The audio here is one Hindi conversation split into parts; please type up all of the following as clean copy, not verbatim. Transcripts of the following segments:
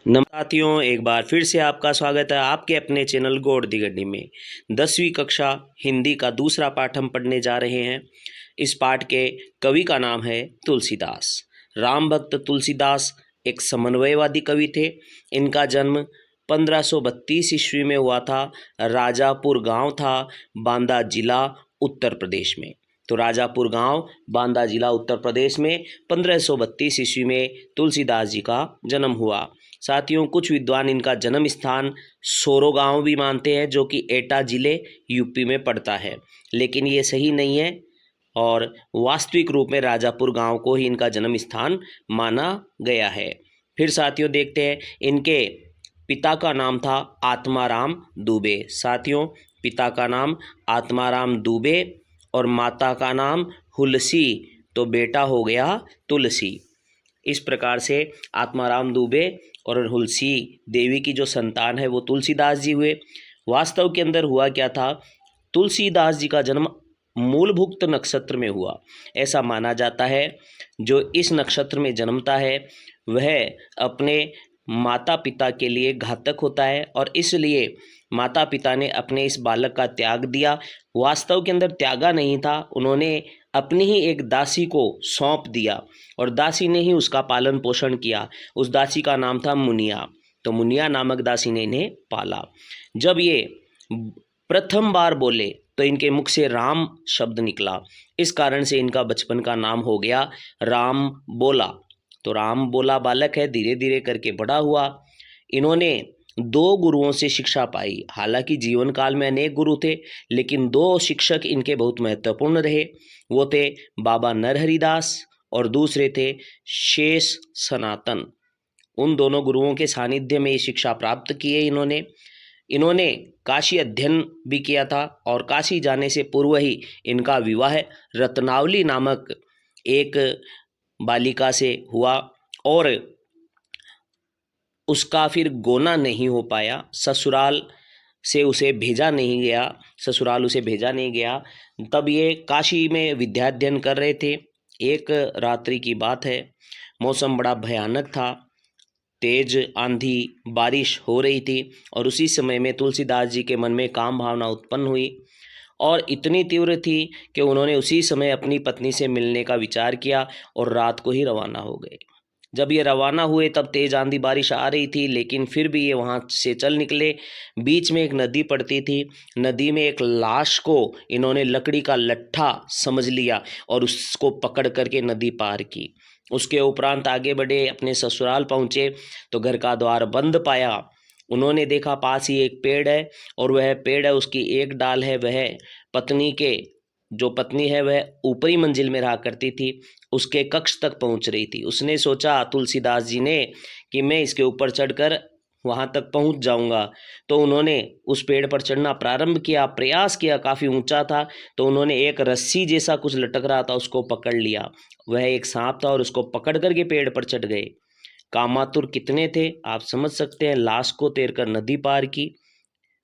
साथियों, एक बार फिर से आपका स्वागत है आपके अपने चैनल गॉड दी गड्डी में। 10वीं कक्षा हिंदी का दूसरा पाठ हम पढ़ने जा रहे हैं। इस पाठ के कवि का नाम है तुलसीदास। राम भक्त तुलसीदास एक समन्वयवादी कवि थे। इनका जन्म 1532 ईस्वी में हुआ था। राजापुर गांव था, बांदा जिला, उत्तर प्रदेश में। तो राजापुर गांव, बांदा जिला, उत्तर प्रदेश में 1532 ईस्वी में तुलसीदास जी का जन्म हुआ। साथियों, कुछ विद्वान इनका जन्म स्थान सोरो गांव भी मानते हैं, जो कि एटा जिले यूपी में पड़ता है, लेकिन ये सही नहीं है और वास्तविक रूप में राजापुर गांव को ही इनका जन्म स्थान माना गया है। फिर साथियों देखते हैं, इनके पिता का नाम था आत्माराम दुबे। साथियों, पिता का नाम आत्माराम दुबे और माता का नाम हुलसी, तो बेटा हो गया तुलसी। इस प्रकार से आत्माराम दुबे और हुलसी देवी की जो संतान है वो तुलसीदास जी हुए। वास्तव के अंदर हुआ क्या था, तुलसीदास जी का जन्म मूलभुक्त नक्षत्र में हुआ। ऐसा माना जाता है जो इस नक्षत्र में जन्मता है वह अपने माता पिता के लिए घातक होता है और इसलिए माता पिता ने अपने इस बालक का त्याग दिया। वास्तव के अंदर त्यागा नहीं था, उन्होंने अपनी ही एक दासी को सौंप दिया और दासी ने ही उसका पालन पोषण किया। उस दासी का नाम था मुनिया। तो मुनिया नामक दासी ने इन्हें पाला। जब ये प्रथम बार बोले तो इनके मुख से राम शब्द निकला। इस कारण से इनका बचपन का नाम हो गया राम बोला। तो राम बोला बालक है, धीरे धीरे करके बड़ा हुआ। इन्होंने 2 गुरुओं से शिक्षा पाई। हालांकि जीवन काल में अनेक गुरु थे, लेकिन 2 शिक्षक इनके बहुत महत्वपूर्ण रहे। वो थे बाबा नरहरिदास और दूसरे थे शेष सनातन। उन दोनों गुरुओं के सानिध्य में ये शिक्षा प्राप्त की है इन्होंने काशी अध्ययन भी किया था और काशी जाने से पूर्व ही इनका विवाह रत्नावली नामक एक बालिका से हुआ और उसका फिर गोना नहीं हो पाया। ससुराल उसे भेजा नहीं गया। तब ये काशी में विद्याध्ययन कर रहे थे। एक रात्रि की बात है, मौसम बड़ा भयानक था, तेज आंधी बारिश हो रही थी और उसी समय में तुलसीदास जी के मन में काम भावना उत्पन्न हुई और इतनी तीव्र थी कि उन्होंने उसी समय अपनी पत्नी से मिलने का विचार किया और रात को ही रवाना हो गए। जब ये रवाना हुए तब तेज आंधी बारिश आ रही थी, लेकिन फिर भी ये वहाँ से चल निकले। बीच में एक नदी पड़ती थी, नदी में एक लाश को इन्होंने लकड़ी का लट्ठा समझ लिया और उसको पकड़ करके नदी पार की। उसके उपरांत आगे बढ़े, अपने ससुराल पहुँचे तो घर का द्वार बंद पाया। उन्होंने देखा पास ही एक पेड़ है और वह पेड़ है, उसकी एक डाल है, वह पत्नी है वह ऊपरी मंजिल में रहा करती थी, उसके कक्ष तक पहुंच रही थी। उसने सोचा तुलसीदास जी ने कि मैं इसके ऊपर चढ़कर वहां तक पहुंच जाऊंगा। तो उन्होंने उस पेड़ पर चढ़ना प्रारंभ किया, प्रयास किया, काफ़ी ऊंचा था। तो उन्होंने एक रस्सी जैसा कुछ लटक रहा था उसको पकड़ लिया। वह एक सांप था और उसको पकड़ करके पेड़ पर चढ़ गए। कामातुर कितने थे आप समझ सकते हैं। लाश को तैरकर नदी पार की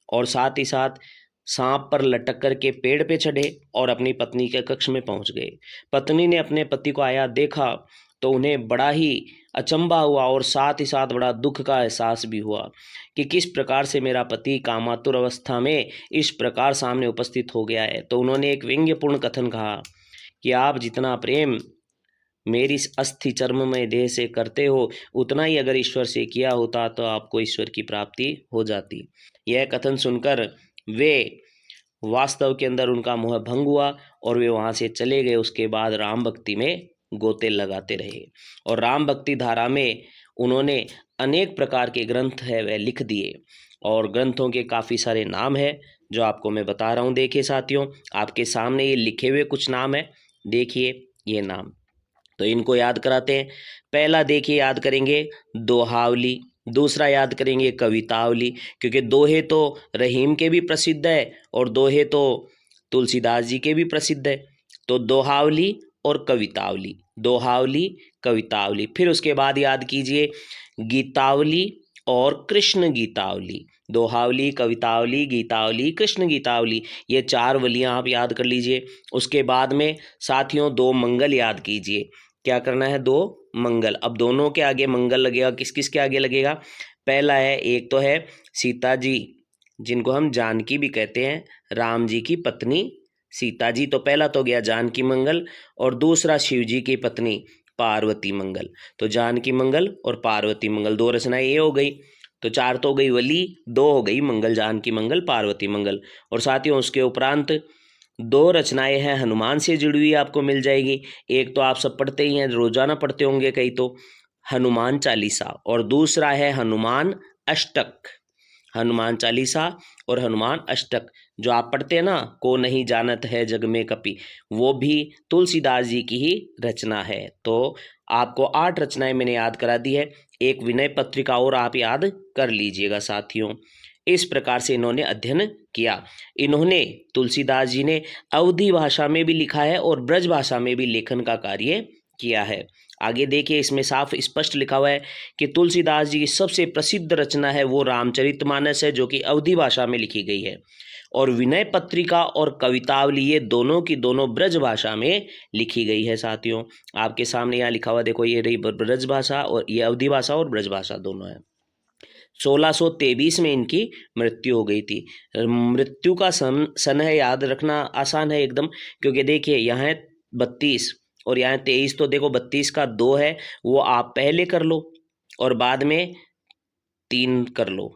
और साथ ही साथ सांप पर लटक करके पेड़ पे चढ़े और अपनी पत्नी के कक्ष में पहुंच गए। पत्नी ने अपने पति को आया देखा तो उन्हें बड़ा ही अचंभा हुआ और साथ ही साथ बड़ा दुख का एहसास भी हुआ कि किस प्रकार से मेरा पति कामातुर अवस्था में इस प्रकार सामने उपस्थित हो गया है। तो उन्होंने एक व्यंग्यपूर्ण कथन कहा कि आप जितना प्रेम मेरी अस्थि चर्ममय देह से करते हो, उतना ही अगर ईश्वर से किया होता तो आपको ईश्वर की प्राप्ति हो जाती। यह कथन सुनकर वे वास्तव के अंदर उनका मोह भंग हुआ और वे वहाँ से चले गए। उसके बाद राम भक्ति में गोते लगाते रहे और राम भक्ति धारा में उन्होंने अनेक प्रकार के ग्रंथ है वह लिख दिए और ग्रंथों के काफ़ी सारे नाम है जो आपको मैं बता रहा हूँ। देखिए साथियों, आपके सामने ये लिखे हुए कुछ नाम है, देखिए ये नाम, तो इनको याद कराते हैं। पहला देखिए याद करेंगे दोहावली, दूसरा याद करेंगे कवितावली, क्योंकि दोहे तो रहीम के भी प्रसिद्ध है और दोहे तो तुलसीदास जी के भी प्रसिद्ध है। तो दोहावली और कवितावली, दोहावली कवितावली। फिर उसके बाद याद कीजिए गीतावली और कृष्ण गीतावली। दोहावली, कवितावली, गीतावली, कृष्ण गीतावली, ये 4 वलियां आप याद कर लीजिए। उसके बाद में साथियों 2 मंगल याद कीजिए। क्या करना है, 2 मंगल। अब दोनों के आगे मंगल लगेगा, किस किस के आगे लगेगा, पहला है, एक तो है सीता जी जिनको हम जानकी भी कहते हैं, राम जी की पत्नी सीता जी, तो पहला तो गया जानकी मंगल, और दूसरा शिव जी की पत्नी पार्वती मंगल। तो जानकी मंगल और पार्वती मंगल 2 रचनाएं ये हो गई। तो 4 तो हो गई वली, 2 हो गई मंगल, जानकी मंगल पार्वती मंगल। और साथियों उसके उपरांत 2 रचनाएं हैं हनुमान से जुड़ी हुई, आपको मिल जाएगी। एक तो आप सब पढ़ते ही हैं, रोजाना पढ़ते होंगे कई तो, हनुमान चालीसा, और दूसरा है हनुमान अष्टक। हनुमान चालीसा और हनुमान अष्टक जो आप पढ़ते हैं ना, को नहीं जानत है जग में कपि, वो भी तुलसीदास जी की ही रचना है। तो आपको 8 रचनाएं मैंने याद करा दी है, एक विनय पत्रिका और आप याद कर लीजिएगा साथियों। इस प्रकार से इन्होंने अध्ययन किया। इन्होंने, तुलसीदास जी ने अवधी भाषा में भी लिखा है और ब्रज भाषा में भी लेखन का कार्य किया है। आगे देखिए, इसमें साफ स्पष्ट लिखा हुआ है कि तुलसीदास जी की सबसे प्रसिद्ध रचना है वो रामचरितमानस है, जो कि अवधी भाषा में लिखी गई है, और विनय पत्रिका और कवितावली ये दोनों की दोनों ब्रज भाषा में लिखी गई है साथियों। आपके सामने यहाँ लिखा हुआ देखो, ये रही ब्रज भाषा और ये अवधी भाषा और ब्रज भाषा दोनों है। 1623 में इनकी मृत्यु हो गई थी। मृत्यु का सन है याद रखना आसान है एकदम, क्योंकि देखिए यहाँ है 32 और यहाँ 23, तो देखो 32 का 2 है, वो आप पहले कर लो और बाद में 3 कर लो,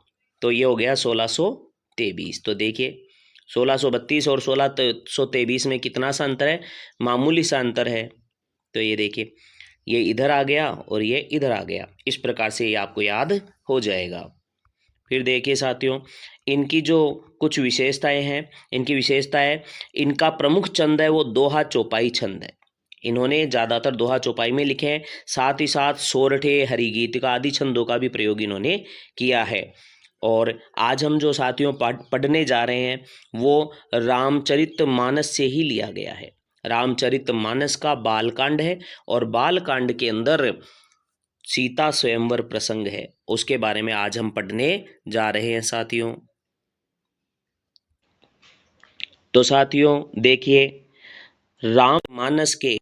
तो ये हो गया 1623। तो देखिए 1632 और 1623 में कितना सा अंतर है, मामूली सा अंतर है। तो ये देखिए, ये इधर आ गया और ये इधर आ गया, इस प्रकार से ये आपको याद हो जाएगा। फिर देखिए साथियों, इनकी जो कुछ विशेषताएं हैं, इनकी विशेषता है, इनका प्रमुख छंद है वो दोहा चौपाई छंद है। इन्होंने ज़्यादातर दोहा चौपाई में लिखे हैं, साथ ही साथ सोरठे, हरिगीतिका आदि छंदों का भी प्रयोग इन्होंने किया है। और आज हम जो साथियों पढ़ने जा रहे हैं वो रामचरितमानस से ही लिया गया है। रामचरितमानस का बालकांड है और बालकांड के अंदर सीता स्वयंवर प्रसंग है, उसके बारे में आज हम पढ़ने जा रहे हैं साथियों। तो साथियों देखिए, राममानस के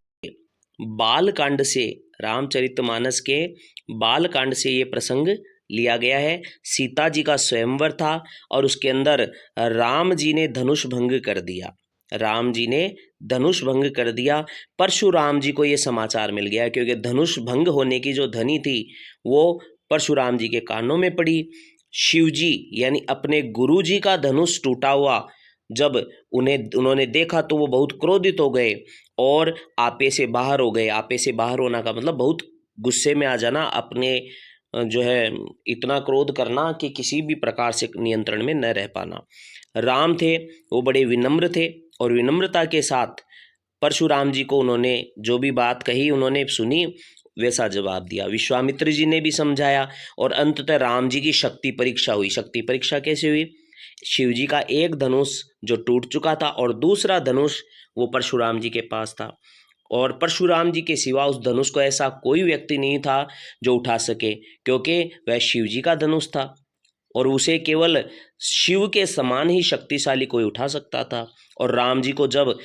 बालकांड से, रामचरितमानस के बालकांड से ये प्रसंग लिया गया है। सीता जी का स्वयंवर था और उसके अंदर राम जी ने धनुष भंग कर दिया, राम जी ने धनुष भंग कर दिया। परशुराम जी को ये समाचार मिल गया, क्योंकि धनुष भंग होने की जो ध्वनि थी वो परशुराम जी के कानों में पड़ी। शिव जी यानी अपने गुरु जी का धनुष टूटा हुआ जब उन्होंने देखा तो वो बहुत क्रोधित हो गए और आपे से बाहर हो गए। आपे से बाहर होना का मतलब बहुत गुस्से में आ जाना, अपने जो है इतना क्रोध करना कि किसी भी प्रकार से नियंत्रण में न रह पाना। राम थे वो बड़े विनम्र थे और विनम्रता के साथ परशुराम जी को उन्होंने जो भी बात कही उन्होंने सुनी, वैसा जवाब दिया। विश्वामित्र जी ने भी समझाया और अंततः राम जी की शक्ति परीक्षा हुई। शक्ति परीक्षा कैसे हुई, शिव जी का एक धनुष जो टूट चुका था और दूसरा धनुष वो परशुराम जी के पास था, और परशुराम जी के सिवा उस धनुष को ऐसा कोई व्यक्ति नहीं था जो उठा सके, क्योंकि वह शिव जी का धनुष था और उसे केवल शिव के समान ही शक्तिशाली कोई उठा सकता था। और राम जी को जब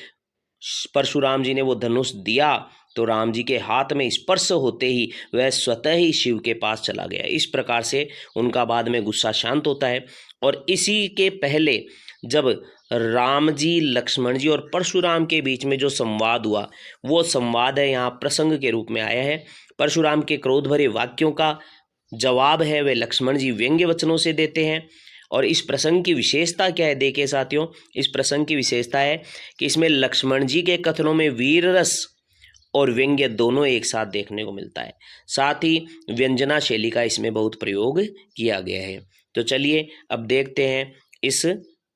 परशुराम जी ने वो धनुष दिया तो राम जी के हाथ में स्पर्श होते ही वह स्वतः ही शिव के पास चला गया। इस प्रकार से उनका बाद में गुस्सा शांत होता है। और इसी के पहले जब राम जी, लक्ष्मण जी और परशुराम के बीच में जो संवाद हुआ, वो संवाद है यहाँ प्रसंग के रूप में आया है। परशुराम के क्रोध भरे वाक्यों का जवाब है वे लक्ष्मण जी व्यंग्य वचनों से देते हैं। और इस प्रसंग की विशेषता क्या है, देखिए साथियों, इस प्रसंग की विशेषता है कि इसमें लक्ष्मण जी के कथनों में वीर रस और व्यंग्य दोनों एक साथ देखने को मिलता है। साथ ही व्यंजना शैली का इसमें बहुत प्रयोग किया गया है। तो चलिए अब देखते हैं इस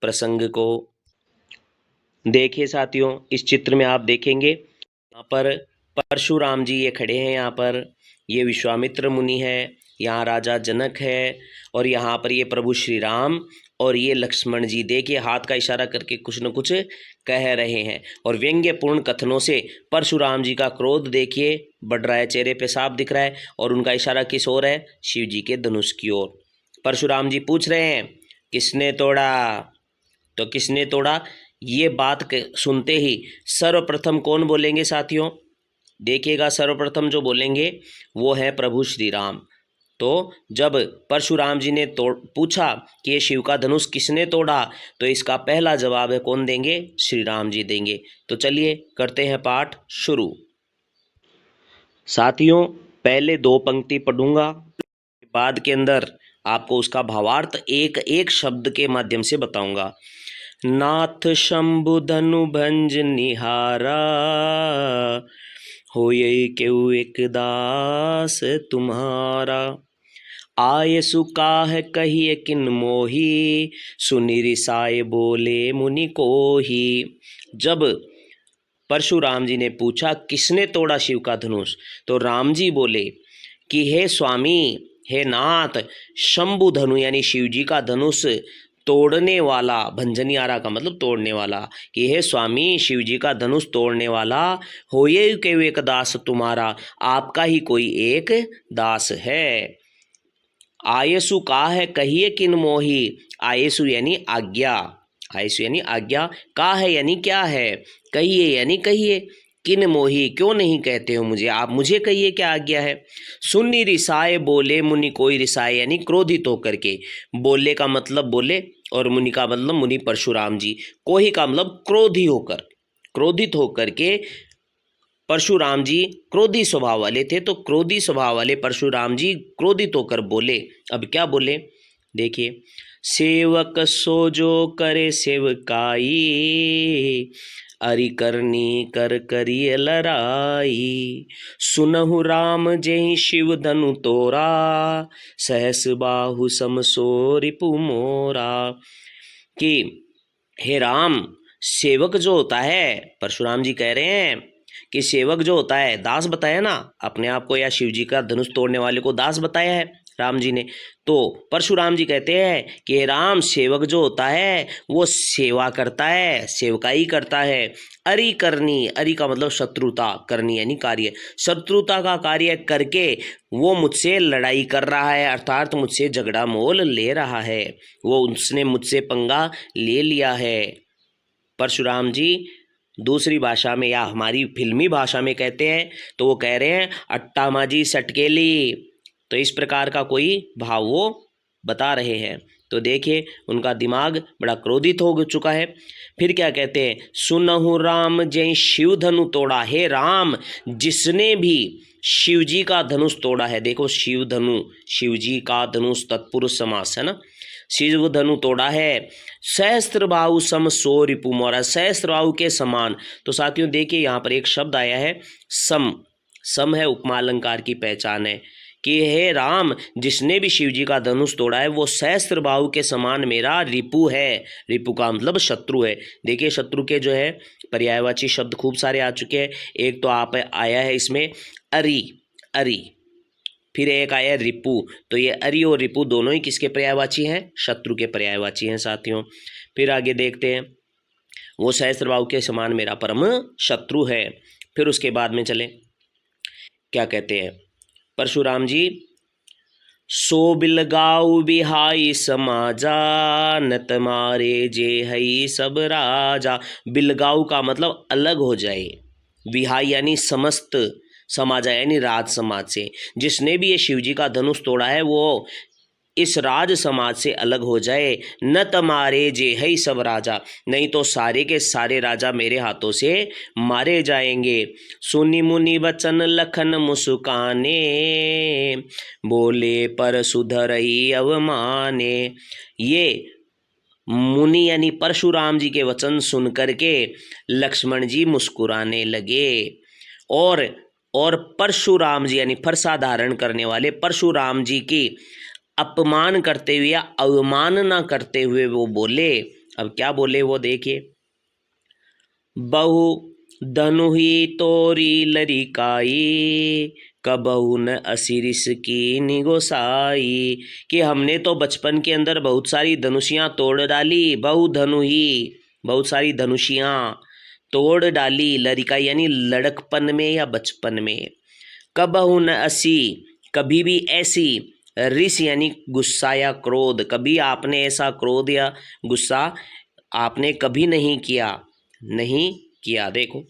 प्रसंग को। देखिए साथियों, इस चित्र में आप देखेंगे यहाँ पर परशुराम जी ये खड़े हैं, यहाँ पर ये विश्वामित्र मुनि है, यहाँ राजा जनक है और यहाँ पर ये प्रभु श्री राम और ये लक्ष्मण जी। देखिए हाथ का इशारा करके कुछ न कुछ कह रहे हैं और व्यंग्यपूर्ण कथनों से परशुराम जी का क्रोध देखिए बढ़ रहा है, चेहरे पे साफ दिख रहा है और उनका इशारा किस ओर है, शिव जी के धनुष की ओर। परशुराम जी पूछ रहे हैं किसने तोड़ा, तो किसने तोड़ा ये बात सुनते ही सर्वप्रथम कौन बोलेंगे साथियों, देखिएगा, सर्वप्रथम जो बोलेंगे वो है प्रभु श्री राम। तो जब परशुराम जी ने पूछा कि ये शिव का धनुष किसने तोड़ा, तो इसका पहला जवाब है कौन देंगे? श्री राम जी देंगे। तो चलिए करते हैं पाठ शुरू। साथियों, पहले 2 पंक्ति पढ़ूंगा, बाद के अंदर आपको उसका भावार्थ एक एक शब्द के माध्यम से बताऊंगा। नाथ शंभु धनु भंज निहारा, होये क्यों एक दास तुम्हारा। आय सुकाह कहिए किन मोही, सुनि रिसाए बोले मुनि कोही। जब परशुराम जी ने पूछा किसने तोड़ा शिव का धनुष, तो राम जी बोले कि हे स्वामी, हे नाथ, शंभु धनु यानी शिव जी का धनुष तोड़ने वाला, भंजनियारा का मतलब तोड़ने वाला, कि हे स्वामी, शिव जी का धनुष तोड़ने वाला, होये क्यों एक दास तुम्हारा, आपका ही कोई एक दास है। आयसु का है कहिए किन मोही, आयसु यानी आज्ञा, आयसु यानी आज्ञा, का है यानी क्या है, कहिए यानी कहिए, किन मोही क्यों नहीं कहते हो मुझे, आप मुझे कहिए क्या आज्ञा है। सुन्नी रिसाए बोले मुनि कोई, रिसाए यानी क्रोधित होकर के, बोले का मतलब बोले और मुनि का मतलब मुनि परशुराम जी, कोही का मतलब क्रोधी होकर, क्रोधित होकर के परशुराम जी क्रोधी स्वभाव वाले थे, तो क्रोधी स्वभाव वाले परशुराम जी क्रोधित होकर बोले। अब क्या बोले देखिए, सेवक सो जो करे सेवकाई, अरि करनी कर करिय लराई। सुनहु राम जेहि शिव धनु तोरा, सहस बाहु सम सो रिपु मोरा। कि हे राम, सेवक जो होता है, परशुराम जी कह रहे हैं कि सेवक जो होता है, दास बताया ना अपने आप को, या शिव जी का धनुष तोड़ने वाले को दास बताया है राम जी ने। तो परशुराम जी कहते हैं कि राम, सेवक जो होता है वो सेवा करता है, सेवकाई करता है। अरि करनी, अरि का मतलब शत्रुता, करनी यानी कार्य, शत्रुता का कार्य करके वो मुझसे लड़ाई कर रहा है, अर्थात मुझसे झगड़ा मोल ले रहा है, वो उसने मुझसे पंगा ले लिया है। परशुराम जी दूसरी भाषा में या हमारी फिल्मी भाषा में कहते हैं तो वो कह रहे हैं अट्टा माजी सटकेली। तो इस प्रकार का कोई भाव वो बता रहे हैं। तो देखिए उनका दिमाग बड़ा क्रोधित हो चुका है। फिर क्या कहते हैं, सुनहु राम जय शिव धनु तोड़ा, हे राम, जिसने भी शिव जी का धनुष तोड़ा है। देखो शिव धनु, शिव जी का धनुष तत्पुरुष समास है ना, शिव धनु तोड़ा है। सहस्त्र बाहु सम सो रिपु मोरा, सहस्त्र बाहु के समान। तो साथियों देखिए यहाँ पर एक शब्द आया है सम, सम है उपमा अलंकार की पहचान है कि हे राम, जिसने भी शिव जी का धनुष तोड़ा है वो सहस्त्र बाहु के समान मेरा रिपु है। रिपु का मतलब शत्रु है। देखिए शत्रु के जो है पर्यायवाची शब्द खूब सारे आ चुके हैं। एक तो आप आया है इसमें अरि, अरि, फिर एक आया रिपु। तो ये अरि और रिपु दोनों ही किसके पर्यायवाची हैं? शत्रु के पर्यायवाची हैं साथियों। फिर आगे देखते हैं, वो सहस्त्रबाहु के समान मेरा परम शत्रु है। फिर उसके बाद में चले, क्या कहते हैं परशुराम जी, सो बिलगाऊ बिहाई समाजा, नत मारे जे हई सब राजा। बिलगाऊ का मतलब अलग हो जाए, विहाई यानी समस्त, समाजा यानी राज समाज से। जिसने भी ये शिव जी का धनुष तोड़ा है वो इस राज समाज से अलग हो जाए। न तमारे जे हई सब राजा, नहीं तो सारे के सारे राजा मेरे हाथों से मारे जाएंगे। सुनि मुनि वचन लखन मुस्काने, बोले पर सुधरई अवमाने। ये मुनि यानी परशुराम जी के वचन सुन करके लक्ष्मण जी मुस्कुराने लगे, और परशुराम जी यानी फरसा धारण करने वाले परशुराम जी की अपमान करते हुए या अवमानना करते हुए वो बोले। अब क्या बोले वो देखिए, बहु धनु ही तोरी लरिकाई, कबहु न असिरिस की निगोसाई। कि हमने तो बचपन के अंदर बहुत सारी धनुषियाँ तोड़ डाली, बहु धनु ही, बहुत सारी धनुषियाँ तोड़ डाली, लरिकाई यानी लड़कपन में या बचपन में। कबहु न असी, कभी भी ऐसी, रिस यानी गुस्सा या क्रोध, कभी आपने ऐसा क्रोध या गुस्सा आपने कभी नहीं किया, नहीं किया। देखो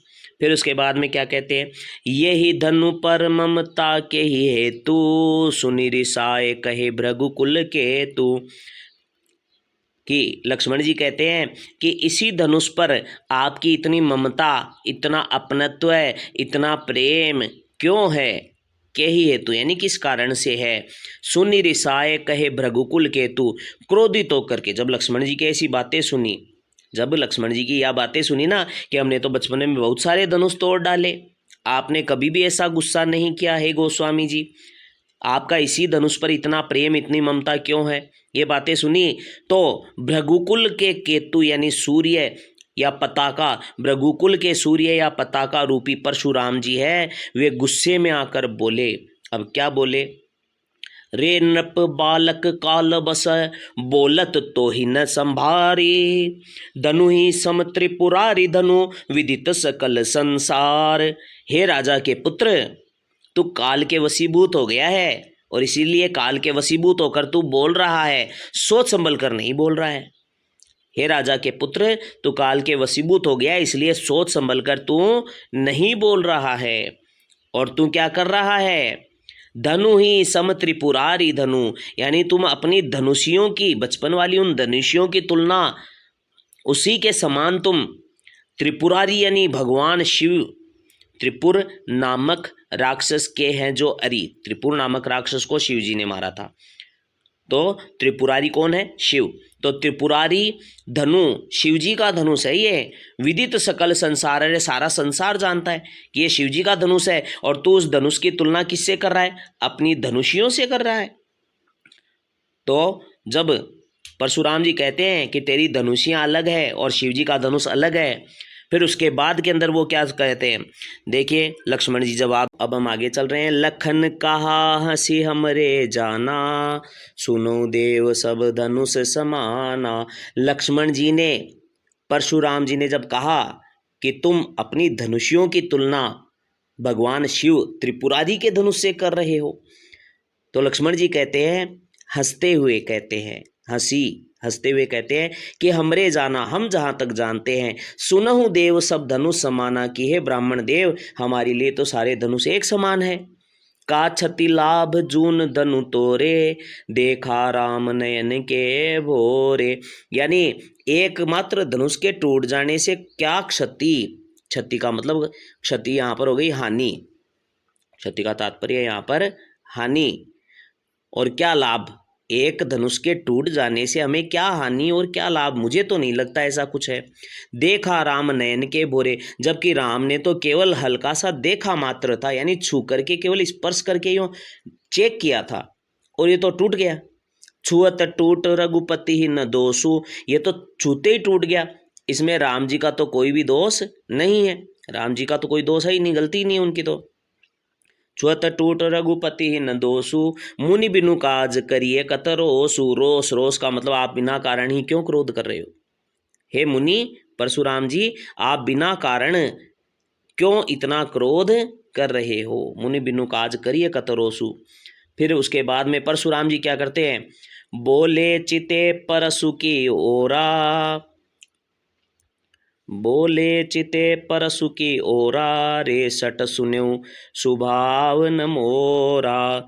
फिर उसके बाद में क्या कहते हैं, यही धनु पर ममता के ही हेतु, सुनि रिसाए कहे भृगुकुल के तू। कि लक्ष्मण जी कहते हैं कि इसी धनुष पर आपकी इतनी ममता, इतना अपनत्व, इतना प्रेम क्यों है, के ही हेतु यानी किस कारण से है। सुनि रिसाए कहे भृगुकुल केतु, क्रोधित होकर के जब लक्ष्मण जी की ऐसी बातें सुनी, जब लक्ष्मण जी की यह बातें सुनी ना कि हमने तो बचपन में बहुत सारे धनुष तोड़ डाले, आपने कभी भी ऐसा गुस्सा नहीं किया है गोस्वामी जी, आपका इसी धनुष पर इतना प्रेम, इतनी ममता क्यों है। ये बातें सुनी तो भृगुकुल के केतु यानी सूर्य या पताका, भृगुकुल के सूर्य या पताका रूपी परशुराम जी है, वे गुस्से में आकर बोले। अब क्या बोले, रे नृप बालक काल बस, बोलत तो ही न संभारी, धनु ही सम त्रिपुरारी धनु, विदित सकल संसार। हे राजा के पुत्र, तू काल के वशीभूत हो गया है और इसीलिए काल के वशीभूत होकर तू बोल रहा है, सोच संभल कर नहीं बोल रहा है। हे राजा के पुत्र, तू काल के वशीभूत हो गया इसलिए सोच संभल कर तू नहीं बोल रहा है। और तू क्या कर रहा है, धनु ही सम त्रिपुरारी धनु, यानी तुम अपनी धनुषियों की, बचपन वाली उन धनुषियों की तुलना उसी के समान तुम त्रिपुरारी यानी भगवान शिव, त्रिपुर नामक राक्षस के हैं जो अरि, त्रिपुर नामक राक्षस को शिव जी ने मारा था, तो त्रिपुरारी कौन है, शिव। तो त्रिपुरारी धनु शिव जी का धनुष है ये, विदित सकल संसार है, सारा संसार जानता है कि ये शिव जी का धनुष है, और तू उस धनुष की तुलना किससे कर रहा है, अपनी धनुषियों से कर रहा है। तो जब परशुराम जी कहते हैं कि तेरी धनुषियाँ अलग है और शिव जी का धनुष अलग है, फिर उसके बाद के अंदर वो क्या कहते हैं, देखिए लक्ष्मण जी जवाब, अब हम आगे चल रहे हैं। लखन कहा हंसी हमरे जाना, सुनो देव सब धनुष समाना। लक्ष्मण जी ने, परशुराम जी ने जब कहा कि तुम अपनी धनुषियों की तुलना भगवान शिव त्रिपुरारी के धनुष से कर रहे हो, तो लक्ष्मण जी कहते हैं, हंसते हुए कहते हैं, हंसते हुए कहते हैं कि हमरे जाना, हम जहाँ तक जानते हैं, सुनहु देव सब धनुष समाना, की है ब्राह्मण देव, हमारे लिए तो सारे धनुष एक समान है। का क्षति लाभ जून धनु तोरे, देखा राम नयन के भोरे, यानी एकमात्र धनुष के टूट जाने से क्या क्षति, क्षति का मतलब क्षति यहाँ पर हो गई हानि, क्षति का तात्पर्य यहाँ पर हानि, और क्या लाभ, एक धनुष के टूट जाने से हमें क्या हानि और क्या लाभ, मुझे तो नहीं लगता ऐसा कुछ है। देखा राम नयन के भोरे, जबकि राम ने तो केवल हल्का सा देखा मात्र था, यानी छू करके, केवल स्पर्श करके यूं चेक किया था, और ये तो टूट गया। छुअत टूट रघुपति ही न दोषु, ये तो छूते ही टूट गया, इसमें राम जी का तो कोई भी दोष नहीं है, राम जी का तो कोई दोष है ही नहीं, गलती नहीं है उनकी तो। छुअत टूट रघुपति ही न दोषु, मुनि बिनु काज करिए कतरोसु। रोष, रोष का मतलब आप बिना कारण ही क्यों क्रोध कर रहे हो, हे मुनि परशुराम जी, आप बिना कारण क्यों इतना क्रोध कर रहे हो, मुनि बिनु काज करिए कतरोसु। फिर उसके बाद में परशुराम जी क्या करते हैं, बोले चिते परसु की ओरा, बोले चिते परसु की ओरा, रे सट सुन्यो सुभाव न मोरा।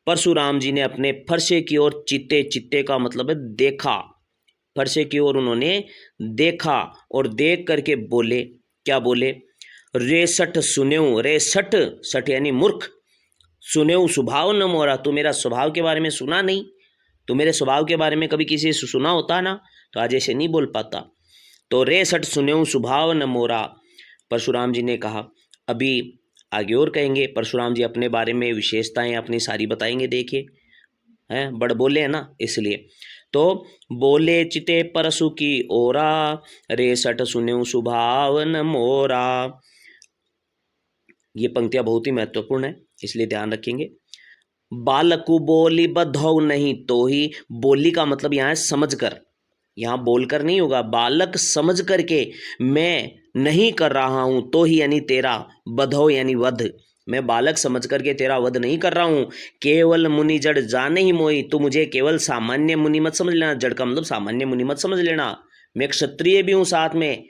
परशुराम जी ने अपने फरसे की ओर, चिते, चिते का मतलब है देखा, फरसे की ओर उन्होंने देखा और देख करके बोले, क्या बोले, रे सट सुन्यो, रे सट, सट यानी मूर्ख, सुन्यो स्वभाव न मोरा, तू मेरा स्वभाव के बारे में सुना नहीं, तू मेरे स्वभाव के बारे में कभी किसी से सुना होता ना तो आज ऐसे नहीं बोल पाता। तो रे सट सुन्यो स्वभाव न मोरा, परशुराम जी ने कहा। अभी आगे और कहेंगे, परशुराम जी अपने बारे में विशेषताएं अपनी सारी बताएंगे, देखिए हैं बड़ बोले हैं ना इसलिए। तो बोले चिते परसु की ओरा, रे सट सुन्यो स्वभाव न मोरा। ये पंक्तियां बहुत ही महत्वपूर्ण है इसलिए ध्यान रखेंगे। बालकु बोली बधौ नहीं तो ही, बोली का मतलब यहाँ है समझ कर, यहाँ बोलकर नहीं होगा, बालक समझ करके मैं नहीं कर रहा हूं, तो ही यानी तेरा, बधौ यानी वध, मैं बालक समझ करके तेरा वध नहीं कर रहा हूं। केवल मुनि जड़ जाने ही मोही, तो मुझे केवल सामान्य मुनि मत समझ लेना, जड़ का मतलब सामान्य मुनि मत समझ लेना, मैं क्षत्रिय भी हूं साथ में,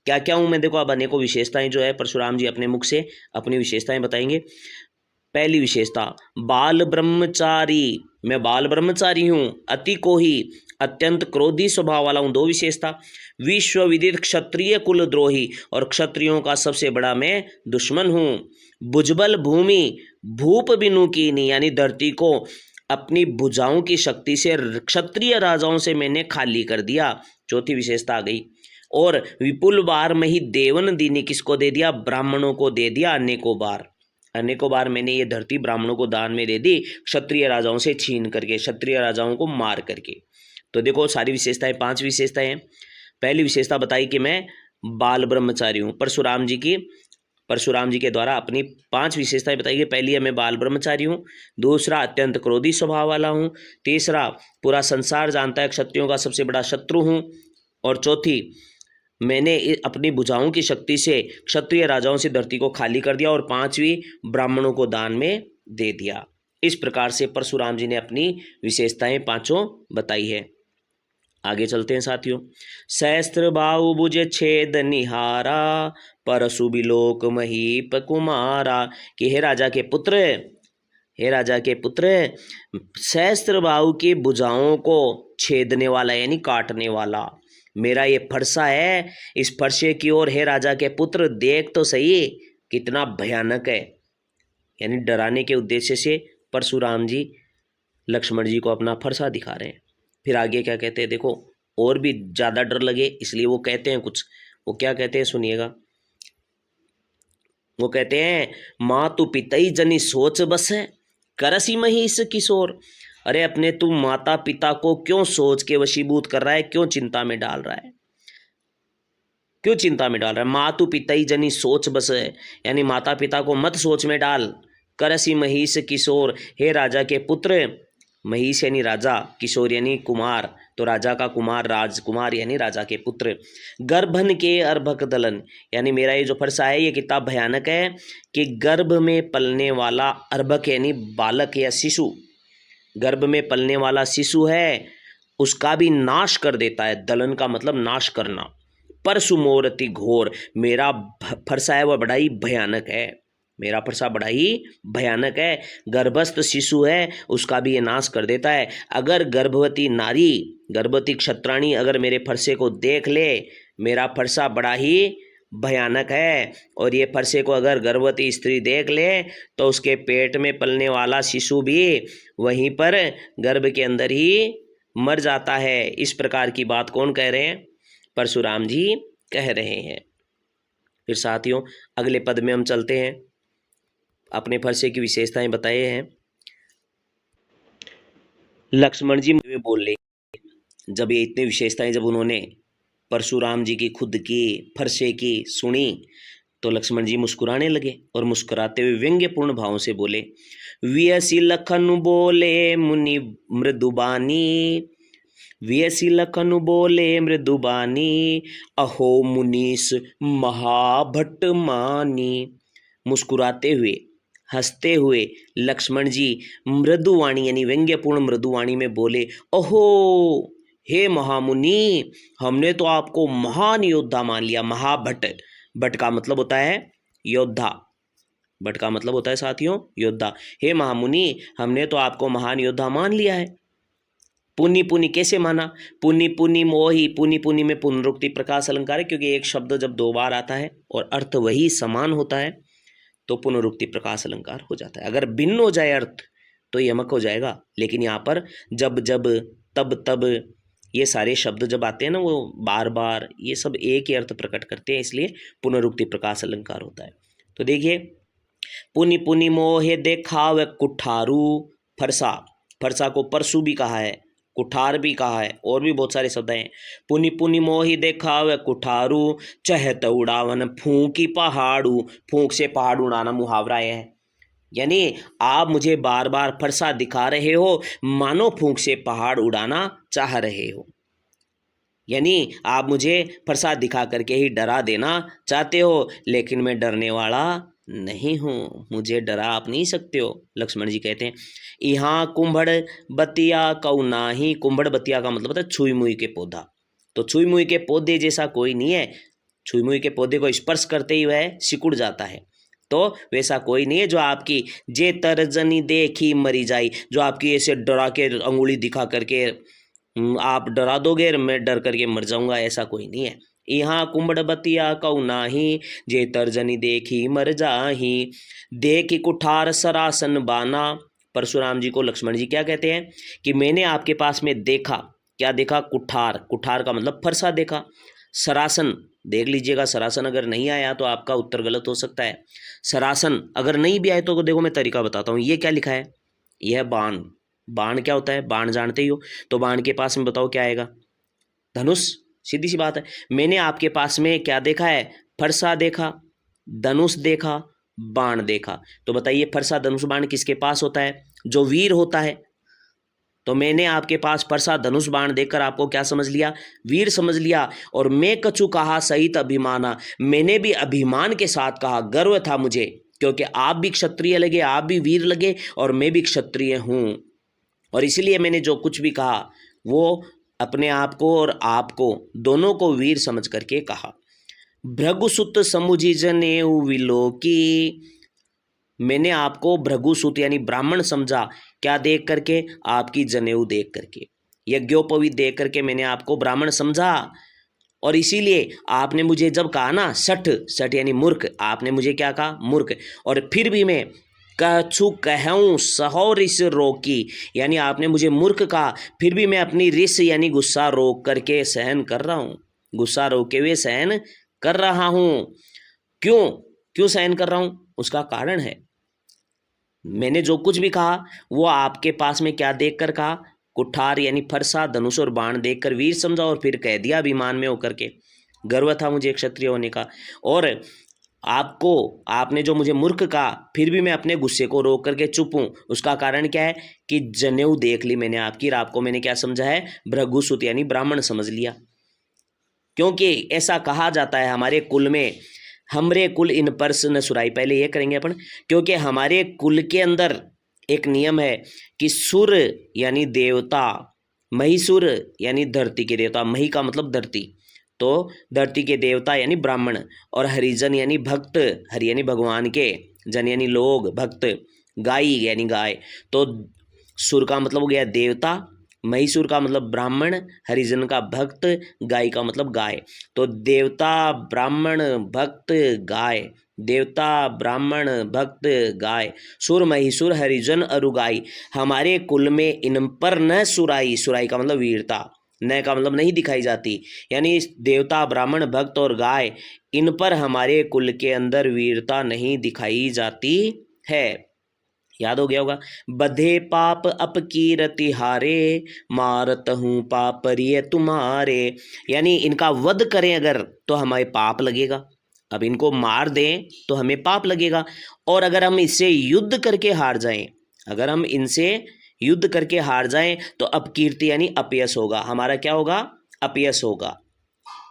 क्या क्या हूँ मैं, देखो अब अनेकों विशेषताएं जो है परशुराम जी अपने मुख से अपनी विशेषताएं बताएंगे। पहली विशेषता, बाल ब्रह्मचारी, मैं बाल ब्रह्मचारी हूँ। अति कोही, अत्यंत क्रोधी स्वभाव वाला हूँ, 2 विशेषता। विश्व विदित क्षत्रिय कुलद्रोही, और क्षत्रियों का सबसे बड़ा मैं दुश्मन हूँ। भुजबल भूमि, भूप बिनु कीनी, यानी धरती को अपनी भुजाओं की शक्ति से क्षत्रिय राजाओं से मैंने खाली कर दिया, चौथी विशेषता आ गई। और विपुल बार में ही देवन दीनी, किसको दे दिया, ब्राह्मणों को दे दिया अनेकों बार। अनेकों बार मैंने ये धरती ब्राह्मणों को दान में दे दी, क्षत्रिय राजाओं से छीन करके, क्षत्रिय राजाओं को मार करके। तो देखो सारी विशेषताएं 5 विशेषताएं हैं। पहली विशेषता बताई कि मैं बाल ब्रह्मचारी हूँ। परशुराम जी के द्वारा अपनी 5 विशेषताएं बताई गई। पहली है मैं बाल ब्रह्मचारी हूँ, दूसरा अत्यंत क्रोधी स्वभाव वाला हूँ, तीसरा पूरा संसार जानता है क्षत्रियों का सबसे बड़ा शत्रु हूँ, और चौथी मैंने अपनी भुजाओं की शक्ति से क्षत्रिय राजाओं से धरती को खाली कर दिया, और 5वीं ब्राह्मणों को दान में दे दिया। इस प्रकार से परशुराम जी ने अपनी विशेषताएं 5 बताई है। आगे चलते हैं साथियों। सहस्त्र बाहु भुज छेद निहारा, परशु बिलोक महीप कुमारा, कि हे राजा के पुत्र, हे राजा के पुत्र, सहस्त्र बाहु की भुजाओं को छेदने वाला यानी काटने वाला मेरा ये फरसा है। इस फरसे की ओर हे राजा के पुत्र देख तो सही, कितना भयानक है। यानी डराने के उद्देश्य से परशुराम जी लक्ष्मण जी को अपना फरसा दिखा रहे हैं। फिर आगे क्या कहते हैं देखो, और भी ज्यादा डर लगे इसलिए वो कहते हैं कुछ, वो क्या कहते हैं सुनिएगा। वो कहते हैं, माँ तू पितई जनी सोच बस है, करसी महिष किशोर। अरे अपने तू माता पिता को क्यों सोच के वशीभूत कर रहा है, क्यों चिंता में डाल रहा है, क्यों चिंता में डाल रहा है। मातु पितई जनी सोच बस है, यानी माता पिता को मत सोच में डाल। करसी महिष किशोर, हे राजा के पुत्र, महिष यानी राजा, किशोर यानी कुमार, तो राजा का कुमार, राजकुमार यानी राजा के पुत्र। गर्भन के अर्भक दलन, यानी मेरा ये जो फरसा है ये कितना भयानक है कि गर्भ में पलने वाला अर्भक यानी बालक या शिशु, गर्भ में पलने वाला शिशु है उसका भी नाश कर देता है। दलन का मतलब नाश करना। परसुमोरति घोर, मेरा फरसा है वह बड़ा ही भयानक है, मेरा फरसा बड़ा ही भयानक है। गर्भस्थ शिशु है उसका भी ये नाश कर देता है। अगर गर्भवती नारी, गर्भवती क्षत्राणी अगर मेरे फरसे को देख ले, मेरा फरसा बड़ा ही भयानक है। और ये फरसे को अगर गर्भवती स्त्री देख ले तो उसके पेट में पलने वाला शिशु भी वहीं पर गर्भ के अंदर ही मर जाता है। इस प्रकार की बात कौन कह रहे हैं, परशुराम जी कह रहे हैं। फिर साथियों अगले पद में हम चलते हैं, अपने फरसे की विशेषताएं बताए हैं। लक्ष्मण जी बोले, जब ये इतनी विशेषताएं जब उन्होंने परशुराम जी की खुद की फरसे की सुनी तो लक्ष्मण जी मुस्कुराने लगे और मुस्कुराते हुए व्यंग्यपूर्ण भावों से बोले, वियसी लखन बोले मुनि मृदुबानी, वियसी लखन बोले मृदुबानी, अहो मुनीस महाभट्ट मानी। मुस्कुराते हुए हंसते हुए लक्ष्मण जी मृदुवाणी यानी व्यंग्यपूर्ण मृदुवाणी में बोले, ओहो हे महामुनि, हमने तो आपको महान योद्धा मान लिया। महाभट्ट, भट्ट का मतलब होता है योद्धा, भट्ट का मतलब होता है साथियों योद्धा। हे महामुनि, हमने तो आपको महान योद्धा मान लिया है। पुनि पुनि कैसे माना, पुनि पुनि मोही, पुनि पुनि में पुनरुक्ति प्रकाश अलंकार है, क्योंकि एक शब्द जब 2 बार आता है और अर्थ वही समान होता है तो पुनरुक्ति प्रकाश अलंकार हो जाता है। अगर भिन्न हो जाए अर्थ तो यमक हो जाएगा, लेकिन यहाँ पर जब जब तब तब ये सारे शब्द जब आते हैं ना वो बार बार ये सब एक ही अर्थ प्रकट करते हैं, इसलिए पुनरुक्ति प्रकाश अलंकार होता है। तो देखिए, पुनि पुनि मोहे देखाव कुठारू, फरसा, फरसा को परसु भी कहा है, कुठार भी कहा है, और भी बहुत सारे शब्द हैं। पुनि पुनि मोहि देखाव कुठारू, चहत उड़ावन फूंकी पहाड़ू, फूंक से पहाड़ उड़ाना मुहावरा है, यानी आप मुझे बार बार फरसा दिखा रहे हो मानो फूंक से पहाड़ उड़ाना चाह रहे हो, यानी आप मुझे फरसा दिखा करके ही डरा देना चाहते हो, लेकिन मैं डरने वाला नहीं हूँ, मुझे डरा आप नहीं सकते हो। लक्ष्मण जी कहते हैं, यहाँ कुंभड़ बतिया कौ नाही, कुंभड़ बतिया का मतलब होता है छुई मुई के पौधा, तो छुई मुई के पौधे जैसा कोई नहीं है, छुई मुई के पौधे को स्पर्श करते ही वह सिकुड़ जाता है। तो वैसा कोई नहीं है जो आपकी जे तर्जनी देखी मरी जाई, जो आपकी ऐसे डरा के अंगुली दिखा करके आप डरा दोगे और मैं डर करके मर जाऊंगा, ऐसा कोई नहीं है। यहाँ कुंबड़ बतिया कऊ नाही, जे तर्जनी देखी मर जाही, देखी कुठार सरासन बाना। परशुराम जी को लक्ष्मण जी क्या कहते हैं कि मैंने आपके पास में देखा, क्या देखा? कुठार। कुठार का मतलब फरसा देखा। सरासन देख लीजिएगा, सरासन अगर नहीं आया तो आपका उत्तर गलत हो सकता है। सरासन अगर नहीं भी आए तो देखो मैं तरीका बताता हूँ। ये क्या लिखा है? यह बाण। बाण क्या होता है? बाण जानते ही हो। तो बाण के पास में बताओ क्या आएगा? धनुष। सीधी सी बात है। मैंने आपके पास में क्या देखा है? फरसा देखा, धनुष देखा, बाण देखा। तो बताइए फरसा धनुष बाण किसके पास होता है? जो वीर होता है। तो मैंने आपके पास फरसा धनुष बाण देखकर आपको क्या समझ लिया? वीर समझ लिया। और मैं कछु कहा सहित अभिमाना, मैंने भी अभिमान के साथ कहा, गर्व था मुझे, क्योंकि आप भी क्षत्रिय लगे, आप भी वीर लगे और मैं भी क्षत्रिय हूं। और इसलिए मैंने जो कुछ भी कहा वो अपने आप को और आपको दोनों को वीर समझ करके कहा। भृगुसुत समुझि जनेऊ विलोकी, मैंने आपको भृगुसुत यानी ब्राह्मण समझा, क्या देख करके? आपकी जनेऊ देख करके, यज्ञोपवीत देख करके मैंने आपको ब्राह्मण समझा। और इसीलिए आपने मुझे जब कहा ना सठ, सठ यानी मूर्ख, आपने मुझे क्या कहा? मूर्ख। और फिर भी मैं कछु कहूँ सहो रिस रोकी, यानी आपने मुझे मूर्ख कहा, फिर भी मैं अपनी रिस यानी गुस्सा रोक करके सहन कर रहा हूँ, गुस्सा रोके हुए सहन कर रहा हूँ। क्यों? क्यों सहन कर रहा हूँ? उसका कारण है, मैंने जो कुछ भी कहा वो आपके पास में क्या देखकर कहा? कुठार यानी फरसा, धनुष और बाण देखकर वीर समझा और फिर कह दिया अभिमान में होकर के, गर्व था मुझे क्षत्रिय होने का। और आपको, आपने जो मुझे मूर्ख कहा, फिर भी मैं अपने गुस्से को रोक करके चुप हूं। उसका कारण क्या है कि जनेऊ देख ली मैंने आपकी, और आपको मैंने क्या समझा है? भृगुसुत यानी ब्राह्मण समझ लिया। क्योंकि ऐसा कहा जाता है हमारे कुल में, हमरे कुल इन परस न सुराई, पहले ये करेंगे अपन, क्योंकि हमारे कुल के अंदर एक नियम है कि सुर यानी देवता, महिसुर यानी धरती के देवता, मही का मतलब धरती, तो धरती के देवता यानी ब्राह्मण, और हरिजन यानी भक्त, हरि यानी भगवान के, जन यानी लोग, भक्त, गाई यानी गाय। तो सुर का मतलब हो गया देवता, महिषूर का मतलब ब्राह्मण, हरिजन का भक्त, गाय का मतलब गाय। तो देवता ब्राह्मण भक्त गाय, देवता ब्राह्मण भक्त गाय, सुर महिषूर हरिजन अरुगाई, हमारे कुल में इन पर न सुराई, सुराई का मतलब वीरता, न का मतलब नहीं दिखाई जाती, यानी देवता ब्राह्मण भक्त और गाय, इन पर हमारे कुल के अंदर वीरता नहीं दिखाई जाती है। याद हो गया होगा। बधे पाप अपकीरति हारे, मारत हूँ पाप रिय तुम्हारे, यानी इनका वध करें अगर तो हमें पाप लगेगा, अब इनको मार दें तो हमें पाप लगेगा। और अगर हम इससे युद्ध करके हार जाएं, अगर हम इनसे युद्ध करके हार जाएं तो अपकीर्ति यानी अपयश होगा, हमारा क्या होगा? अपयश होगा।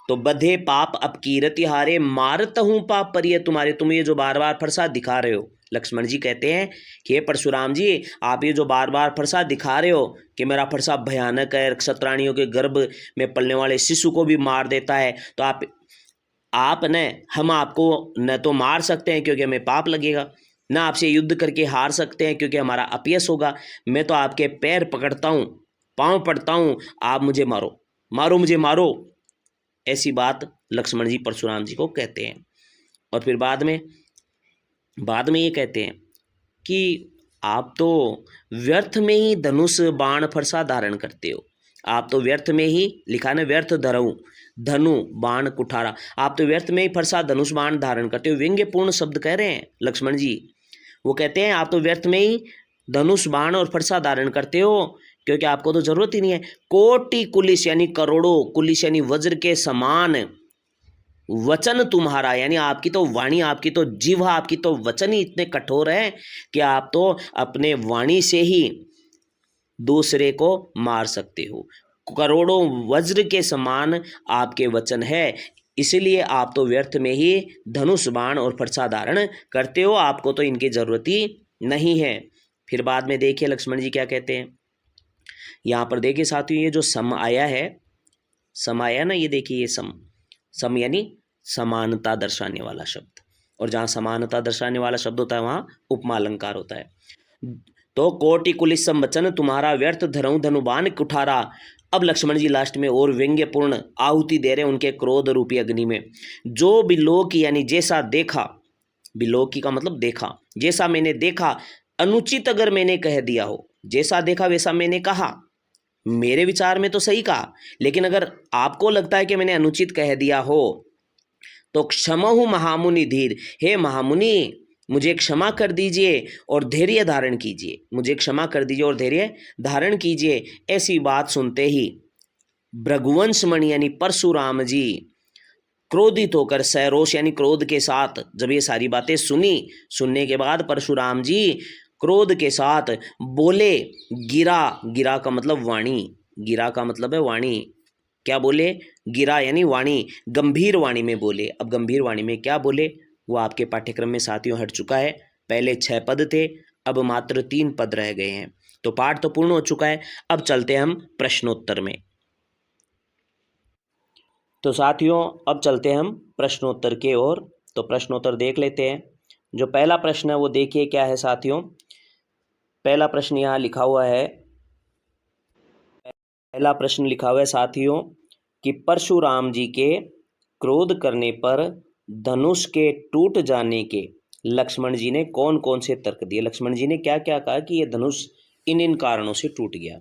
तो बधे पाप अपकीरति हारे, मारत हूँ पाप परिय तुम्हारे, तुम ये जो बार बार प्रसाद दिखा रहे हो, लक्ष्मण जी कहते हैं कि हे परशुराम जी, आप ये जो बार बार प्रसाद दिखा रहे हो कि मेरा प्रसाद भयानक है, क्षत्राणियों के गर्भ में पलने वाले शिशु को भी मार देता है, तो आप न, हम आपको न तो मार सकते हैं क्योंकि हमें पाप लगेगा, ना आपसे युद्ध करके हार सकते हैं क्योंकि हमारा अपयश होगा। मैं तो आपके पैर पकड़ता हूँ, पाँव पड़ता हूँ, आप मुझे मारो, मारो मुझे मारो, ऐसी बात लक्ष्मण जी परशुराम जी को कहते हैं। और फिर बाद में ये कहते हैं कि आप तो व्यर्थ में ही धनुष बाण फरसा धारण करते हो, आप तो व्यर्थ में ही, लिखा ना व्यर्थ धरऊ, धनु बाण कुठारा, आप तो व्यर्थ में ही फरसा धनुष बाण धारण करते हो। व्यंग्यपूर्ण शब्द कह रहे हैं लक्ष्मण जी, वो कहते हैं आप तो व्यर्थ में ही धनुष बाण और फरसा धारण करते हो क्योंकि आपको तो जरूरत ही नहीं है। कोटि कुलिस यानी करोड़ों, कुलिस यानी वज्र के समान वचन तुम्हारा, यानी आपकी तो वाणी, आपकी तो जीवा, आपकी तो वचन ही इतने कठोर है कि आप तो अपने वाणी से ही दूसरे को मार सकते हो। करोड़ों वज्र के समान आपके वचन है, इसलिए आप तो व्यर्थ में ही धनुष बाण और फरसा धारण करते हो, आपको तो इनकी जरूरत ही नहीं है। फिर बाद में देखिए लक्ष्मण जी क्या कहते हैं, यहाँ पर देखिए साथियों, ये जो सम आया है, सम आया ना, ये देखिए ये सम, सम यानी समानता दर्शाने वाला शब्द, और जहाँ समानता दर्शाने वाला शब्द होता है वहाँ उपमा अलंकार होता है। तो कोटि कुलिस संवचन तुम्हारा व्यर्थ धरऊं धनुबान कुठारा। अब लक्ष्मण जी लास्ट में और व्यंग्यपूर्ण आहुति दे रहे हैं उनके क्रोध रूपी अग्नि में। जो बिलोकी यानी जैसा देखा, बिलोकी का मतलब देखा, जैसा मैंने देखा, अनुचित अगर मैंने कह दिया हो, जैसा देखा वैसा मैंने कहा, मेरे विचार में तो सही कहा, लेकिन अगर आपको लगता है कि मैंने अनुचित कह दिया हो तो क्षमहु महामुनि धीर, हे महामुनि मुझे क्षमा कर दीजिए और धैर्य धारण कीजिए, मुझे क्षमा कर दीजिए और धैर्य धारण कीजिए। ऐसी बात सुनते ही भृगुवंश मणि यानी परशुराम जी क्रोधित होकर, सरोष यानी क्रोध के साथ जब ये सारी बातें सुनी, सुनने के बाद परशुराम जी क्रोध के साथ बोले, गिरा, गिरा का मतलब वाणी, गिरा का मतलब है वाणी, क्या बोले, गिरा यानी वाणी, गंभीर वाणी में बोले। अब गंभीर वाणी में क्या बोले वो आपके पाठ्यक्रम में साथियों हट चुका है। पहले 6 पद थे, अब मात्र 3 पद रह गए हैं, तो पाठ तो पूर्ण हो चुका है। अब चलते हैं हम प्रश्नोत्तर में। तो साथियों अब चलते हैं हम प्रश्नोत्तर के ओर। तो प्रश्नोत्तर देख लेते हैं। जो पहला प्रश्न है वो देखिए क्या है साथियों। पहला प्रश्न यहाँ लिखा हुआ है, पहला प्रश्न लिखा हुआ है साथियों कि परशुराम जी के क्रोध करने पर धनुष के टूट जाने के लक्ष्मण जी ने कौन कौन से तर्क दिए। लक्ष्मण जी ने क्या क्या कहा कि ये धनुष इन इन कारणों से टूट गया।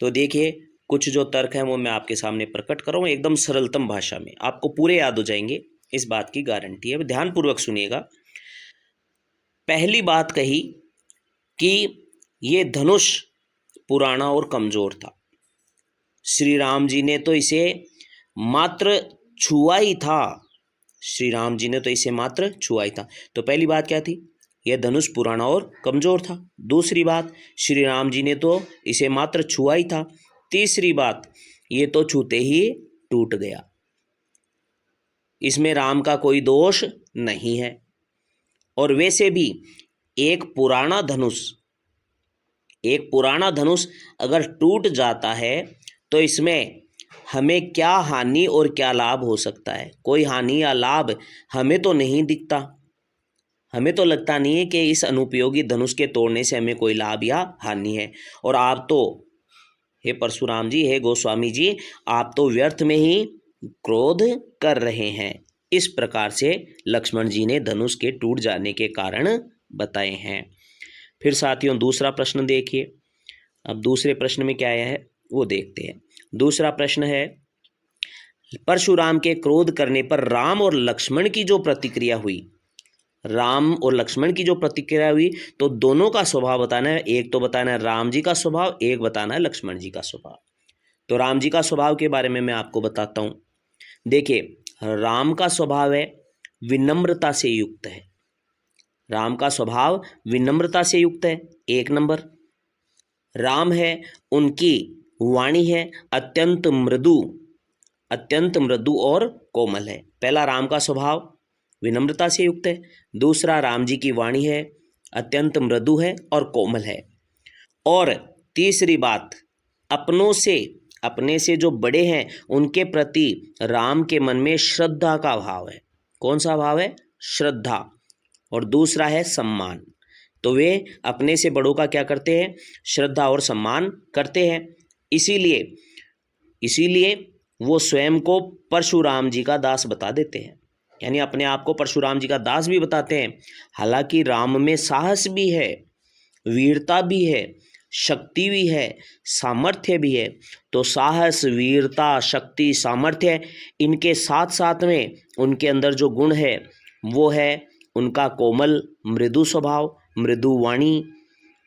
तो देखिए कुछ जो तर्क हैं वो मैं आपके सामने प्रकट कर रहा हूँ, एकदम सरलतम भाषा में, आपको पूरे याद हो जाएंगे, इस बात की गारंटी है। अब ध्यानपूर्वक सुनिएगा। पहली बात कही कि ये धनुष पुराना और कमजोर था, श्री राम जी ने तो इसे मात्र छुआ ही था, श्री राम जी ने तो इसे मात्र छुआ ही था। तो पहली बात क्या थी, यह धनुष पुराना और कमजोर था। दूसरी बात, श्री राम जी ने तो इसे मात्र छुआ ही था। तीसरी बात, ये तो छूते ही टूट गया, इसमें राम का कोई दोष नहीं है। और वैसे भी एक पुराना धनुष अगर टूट जाता है तो इसमें हमें क्या हानि और क्या लाभ हो सकता है। कोई हानि या लाभ हमें तो नहीं दिखता, हमें तो लगता नहीं है कि इस अनुपयोगी धनुष के तोड़ने से हमें कोई लाभ या हानि है। और आप तो हे परशुराम जी, हे गोस्वामी जी, आप तो व्यर्थ में ही क्रोध कर रहे हैं। इस प्रकार से लक्ष्मण जी ने धनुष के टूट जाने के कारण बताए हैं। फिर साथियों दूसरा प्रश्न देखिए। अब दूसरे प्रश्न में क्या आया है वो देखते हैं। दूसरा प्रश्न है, परशुराम के क्रोध करने पर राम और लक्ष्मण की जो प्रतिक्रिया हुई, राम और लक्ष्मण की जो प्रतिक्रिया हुई, तो दोनों का स्वभाव बताना है। एक तो बताना है राम जी का स्वभाव, एक बताना है लक्ष्मण जी का स्वभाव। तो राम जी का स्वभाव के बारे में मैं आपको बताता हूं। देखिए राम का स्वभाव है विनम्रता से युक्त है, राम का स्वभाव विनम्रता से युक्त है, 1 नंबर। राम है, उनकी वाणी है अत्यंत मृदु और कोमल है। पहला, राम का स्वभाव विनम्रता से युक्त है। दूसरा, राम जी की वाणी है अत्यंत मृदु है और कोमल है। और तीसरी बात, अपने से जो बड़े हैं उनके प्रति राम के मन में श्रद्धा का भाव है। कौन सा भाव है? श्रद्धा। और दूसरा है सम्मान। तो वे अपने से बड़ों का क्या करते हैं? श्रद्धा और सम्मान करते हैं। इसीलिए वो स्वयं को परशुराम जी का दास बता देते हैं, यानी अपने आप को परशुराम जी का दास भी बताते हैं। हालांकि राम में साहस भी है, वीरता भी है, शक्ति भी है, सामर्थ्य भी है। तो साहस, वीरता, शक्ति, सामर्थ्य, इनके साथ साथ में उनके अंदर जो गुण है वो है उनका कोमल मृदु स्वभाव, मृदु वाणी,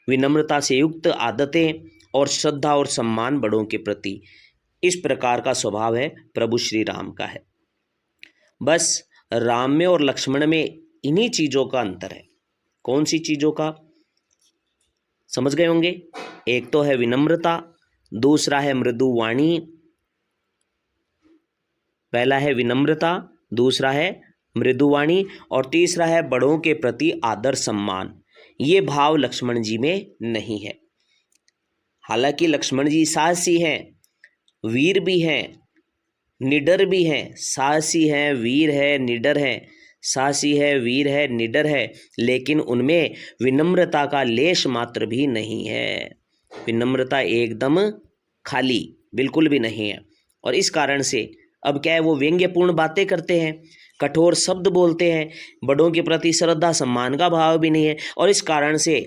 विनम्रता से युक्त आदतें और श्रद्धा और सम्मान बड़ों के प्रति। इस प्रकार का स्वभाव है प्रभु श्री राम का है। बस राम में और लक्ष्मण में इन्हीं चीजों का अंतर है। कौन सी चीजों का? समझ गए होंगे। एक तो है विनम्रता, दूसरा है मृदु वाणी। पहला है विनम्रता, दूसरा है मृदुवाणी और तीसरा है बड़ों के प्रति आदर सम्मान। ये भाव लक्ष्मण जी में नहीं है। हालांकि लक्ष्मण जी साहसी हैं, वीर भी हैं, निडर भी हैं, साहसी हैं, वीर है, निडर है, साहसी है, वीर है, निडर है, लेकिन उनमें विनम्रता का लेश मात्र भी नहीं है। विनम्रता एकदम खाली, बिल्कुल भी नहीं है। और इस कारण से अब क्या है, वो व्यंग्यपूर्ण बातें करते हैं, कठोर शब्द बोलते हैं, बड़ों के प्रति श्रद्धा सम्मान का भाव भी नहीं है। और इस कारण से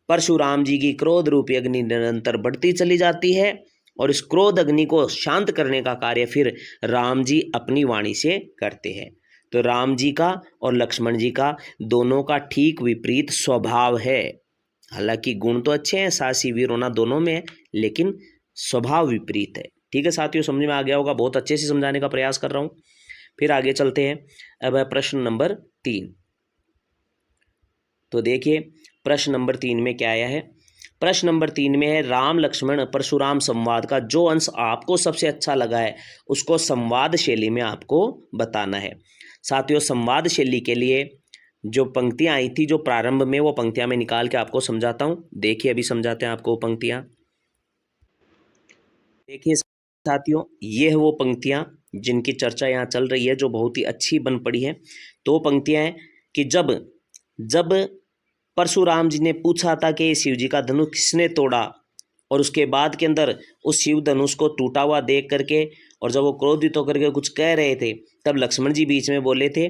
परशुराम जी की क्रोध रूपी अग्नि निरंतर बढ़ती चली जाती है, और इस क्रोध अग्नि को शांत करने का कार्य फिर राम जी अपनी वाणी से करते हैं। तो राम जी का और लक्ष्मण जी का दोनों का ठीक विपरीत स्वभाव है। हालांकि गुण तो अच्छे हैं, साहसी वीर होना दोनों में है, लेकिन स्वभाव विपरीत है। ठीक है साथियों, समझ में आ गया होगा, बहुत अच्छे से समझाने का प्रयास कर रहा हूँ। फिर आगे चलते हैं। अब है प्रश्न नंबर 3। तो देखिए प्रश्न नंबर 3 में क्या आया है। प्रश्न नंबर 3 में है, राम लक्ष्मण परशुराम संवाद का जो अंश आपको सबसे अच्छा लगा है उसको संवाद शैली में आपको बताना है। साथियों, संवाद शैली के लिए जो पंक्तियां आई थी जो प्रारंभ में, वो पंक्तियां मैं निकाल के आपको समझाता हूं। देखिए अभी समझाते हैं आपको वो पंक्तियां। देखिए साथियों, ये है वो पंक्तियां जिनकी चर्चा यहाँ चल रही है, जो बहुत ही अच्छी बन पड़ी है। तो पंक्तियां हैं कि जब जब परशुराम जी ने पूछा था कि शिव जी का धनुष किसने तोड़ा, और उसके बाद के अंदर उस शिव धनुष को टूटा हुआ देख करके, और जब वो क्रोधित होकर के कुछ कह रहे थे, तब लक्ष्मण जी बीच में बोले थे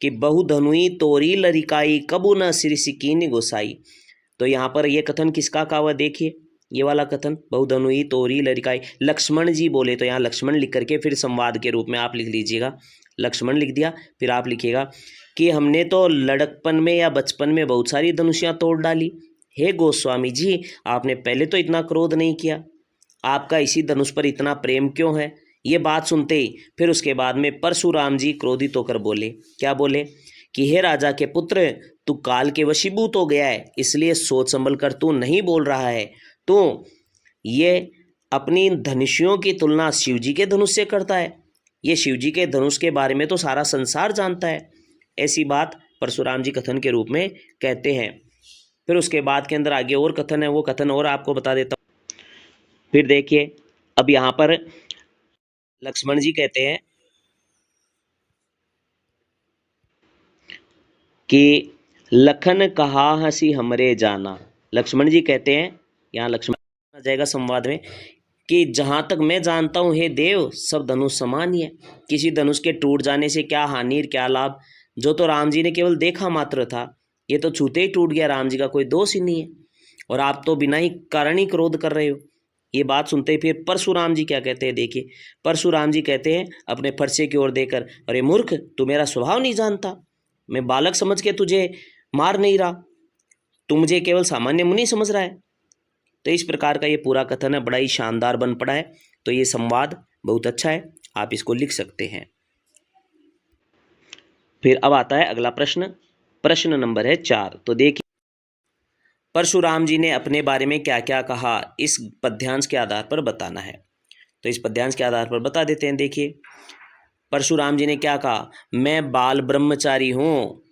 कि बहु धनुई तोरी लरिकाई कबू न सिर सिकीन गोसाई। तो यहाँ पर ये कथन किसका कहा हुआ, देखिए ये वाला कथन, बहु धनुई तोरी लरिकाई, लक्ष्मण जी बोले। तो यहाँ लक्ष्मण लिख करके फिर संवाद के रूप में आप लिख लीजिएगा, लक्ष्मण लिख दिया, फिर आप लिखिएगा कि हमने तो लड़कपन में या बचपन में बहुत सारी धनुषियाँ तोड़ डाली। हे गोस्वामी जी, आपने पहले तो इतना क्रोध नहीं किया, आपका इसी धनुष पर इतना प्रेम क्यों है। ये बात सुनते ही फिर उसके बाद में परशुराम जी क्रोधित होकर बोले, क्या बोले कि हे राजा के पुत्र, तू काल के वशीभूत हो गया है, इसलिए सोच संभल कर तू नहीं बोल रहा है। तो ये अपनी धनुषियों की तुलना शिव जी के धनुष से करता है, ये शिव जी के धनुष के बारे में तो सारा संसार जानता है। ऐसी बात परशुराम जी कथन के रूप में कहते हैं। फिर उसके बाद के अंदर आगे और कथन है, वो कथन और आपको बता देता हूँ। फिर देखिए अब यहाँ पर लक्ष्मण जी कहते हैं कि लखन कहा हंसी हमरे जाना। लक्ष्मण जी कहते हैं, यहाँ लक्ष्मण आ जाएगा संवाद में, कि जहाँ तक मैं जानता हूँ हे देव, सब धनुष समान ही है, किसी धनुष के टूट जाने से क्या हानि क्या लाभ। जो तो राम जी ने केवल देखा मात्र था, ये तो छूते ही टूट गया, राम जी का कोई दोष ही नहीं है, और आप तो बिना ही कारण ही क्रोध कर रहे हो। ये बात सुनते ही फिर परशुराम जी क्या कहते हैं, देखिए परशुराम जी कहते हैं अपने फरसे की ओर देकर, अरे मूर्ख, तू मेरा स्वभाव नहीं जानता, मैं बालक समझ के तुझे मार नहीं रहा, तू मुझे केवल सामान्य मुनि समझ रहा है। तो इस प्रकार का ये पूरा कथन है, बड़ा ही शानदार बन पड़ा है। तो ये संवाद बहुत अच्छा है, आप इसको लिख सकते हैं। फिर अब आता है अगला प्रश्न, प्रश्न नंबर है 4। तो देखिए परशुराम जी ने अपने बारे में क्या क्या कहा, इस पद्यांश के आधार पर बताना है। तो इस पद्यांश के आधार पर बता देते हैं। देखिए परशुराम जी ने क्या कहा, मैं बाल ब्रह्मचारी हूँ,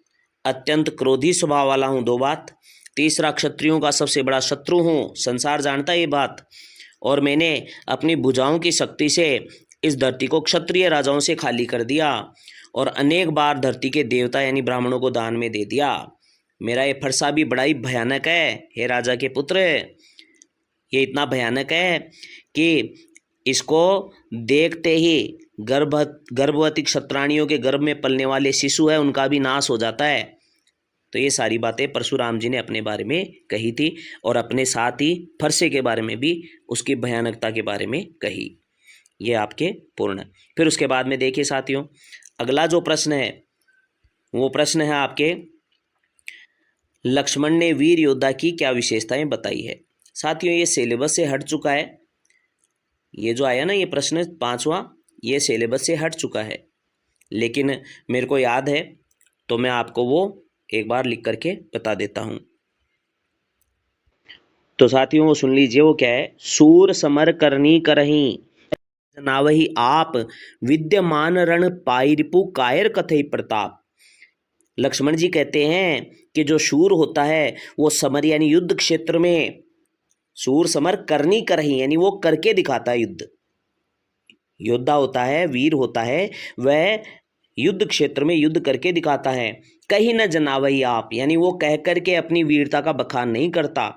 अत्यंत क्रोधी स्वभाव वाला हूँ, 2 बात। तीसरा, क्षत्रियों का सबसे बड़ा शत्रु हूँ, संसार जानता है ये बात, और मैंने अपनी भुजाओं की शक्ति से इस धरती को क्षत्रिय राजाओं से खाली कर दिया, और अनेक बार धरती के देवता यानी ब्राह्मणों को दान में दे दिया। मेरा ये फरसा भी बड़ा ही भयानक है हे राजा के पुत्र, ये इतना भयानक है कि इसको देखते ही गर्भवती क्षत्राणियों के गर्भ में पलने वाले शिशु है उनका भी नाश हो जाता है। तो ये सारी बातें परशुराम जी ने अपने बारे में कही थी, और अपने साथ ही फरसे के बारे में भी, उसकी भयानकता के बारे में कही। ये आपके पूर्ण। फिर उसके बाद में देखिए साथियों, अगला जो प्रश्न है वो प्रश्न है आपके, लक्ष्मण ने वीर योद्धा की क्या विशेषताएं बताई है। साथियों ये सिलेबस से हट चुका है, ये जो आया ना ये प्रश्न 5वां, ये सिलेबस से हट चुका है, लेकिन मेरे को याद है तो मैं आपको वो एक बार लिख करके बता देता हूं। तो साथियों वो सुन लीजिए, वो क्या है, सूर समर करनी करही नावही आप, विद्यमान रण पाई रिपु कायर कथई प्रताप। लक्ष्मण जी कहते हैं कि जो शूर होता है वो समर यानी युद्ध क्षेत्र में, सूर समर करनी करही यानी वो करके दिखाता है युद्ध, योद्धा होता है, वीर होता है, वह युद्ध क्षेत्र में युद्ध करके दिखाता है। कहीं न जनावई आप, यानी वो कह करके अपनी वीरता का बखान नहीं करता।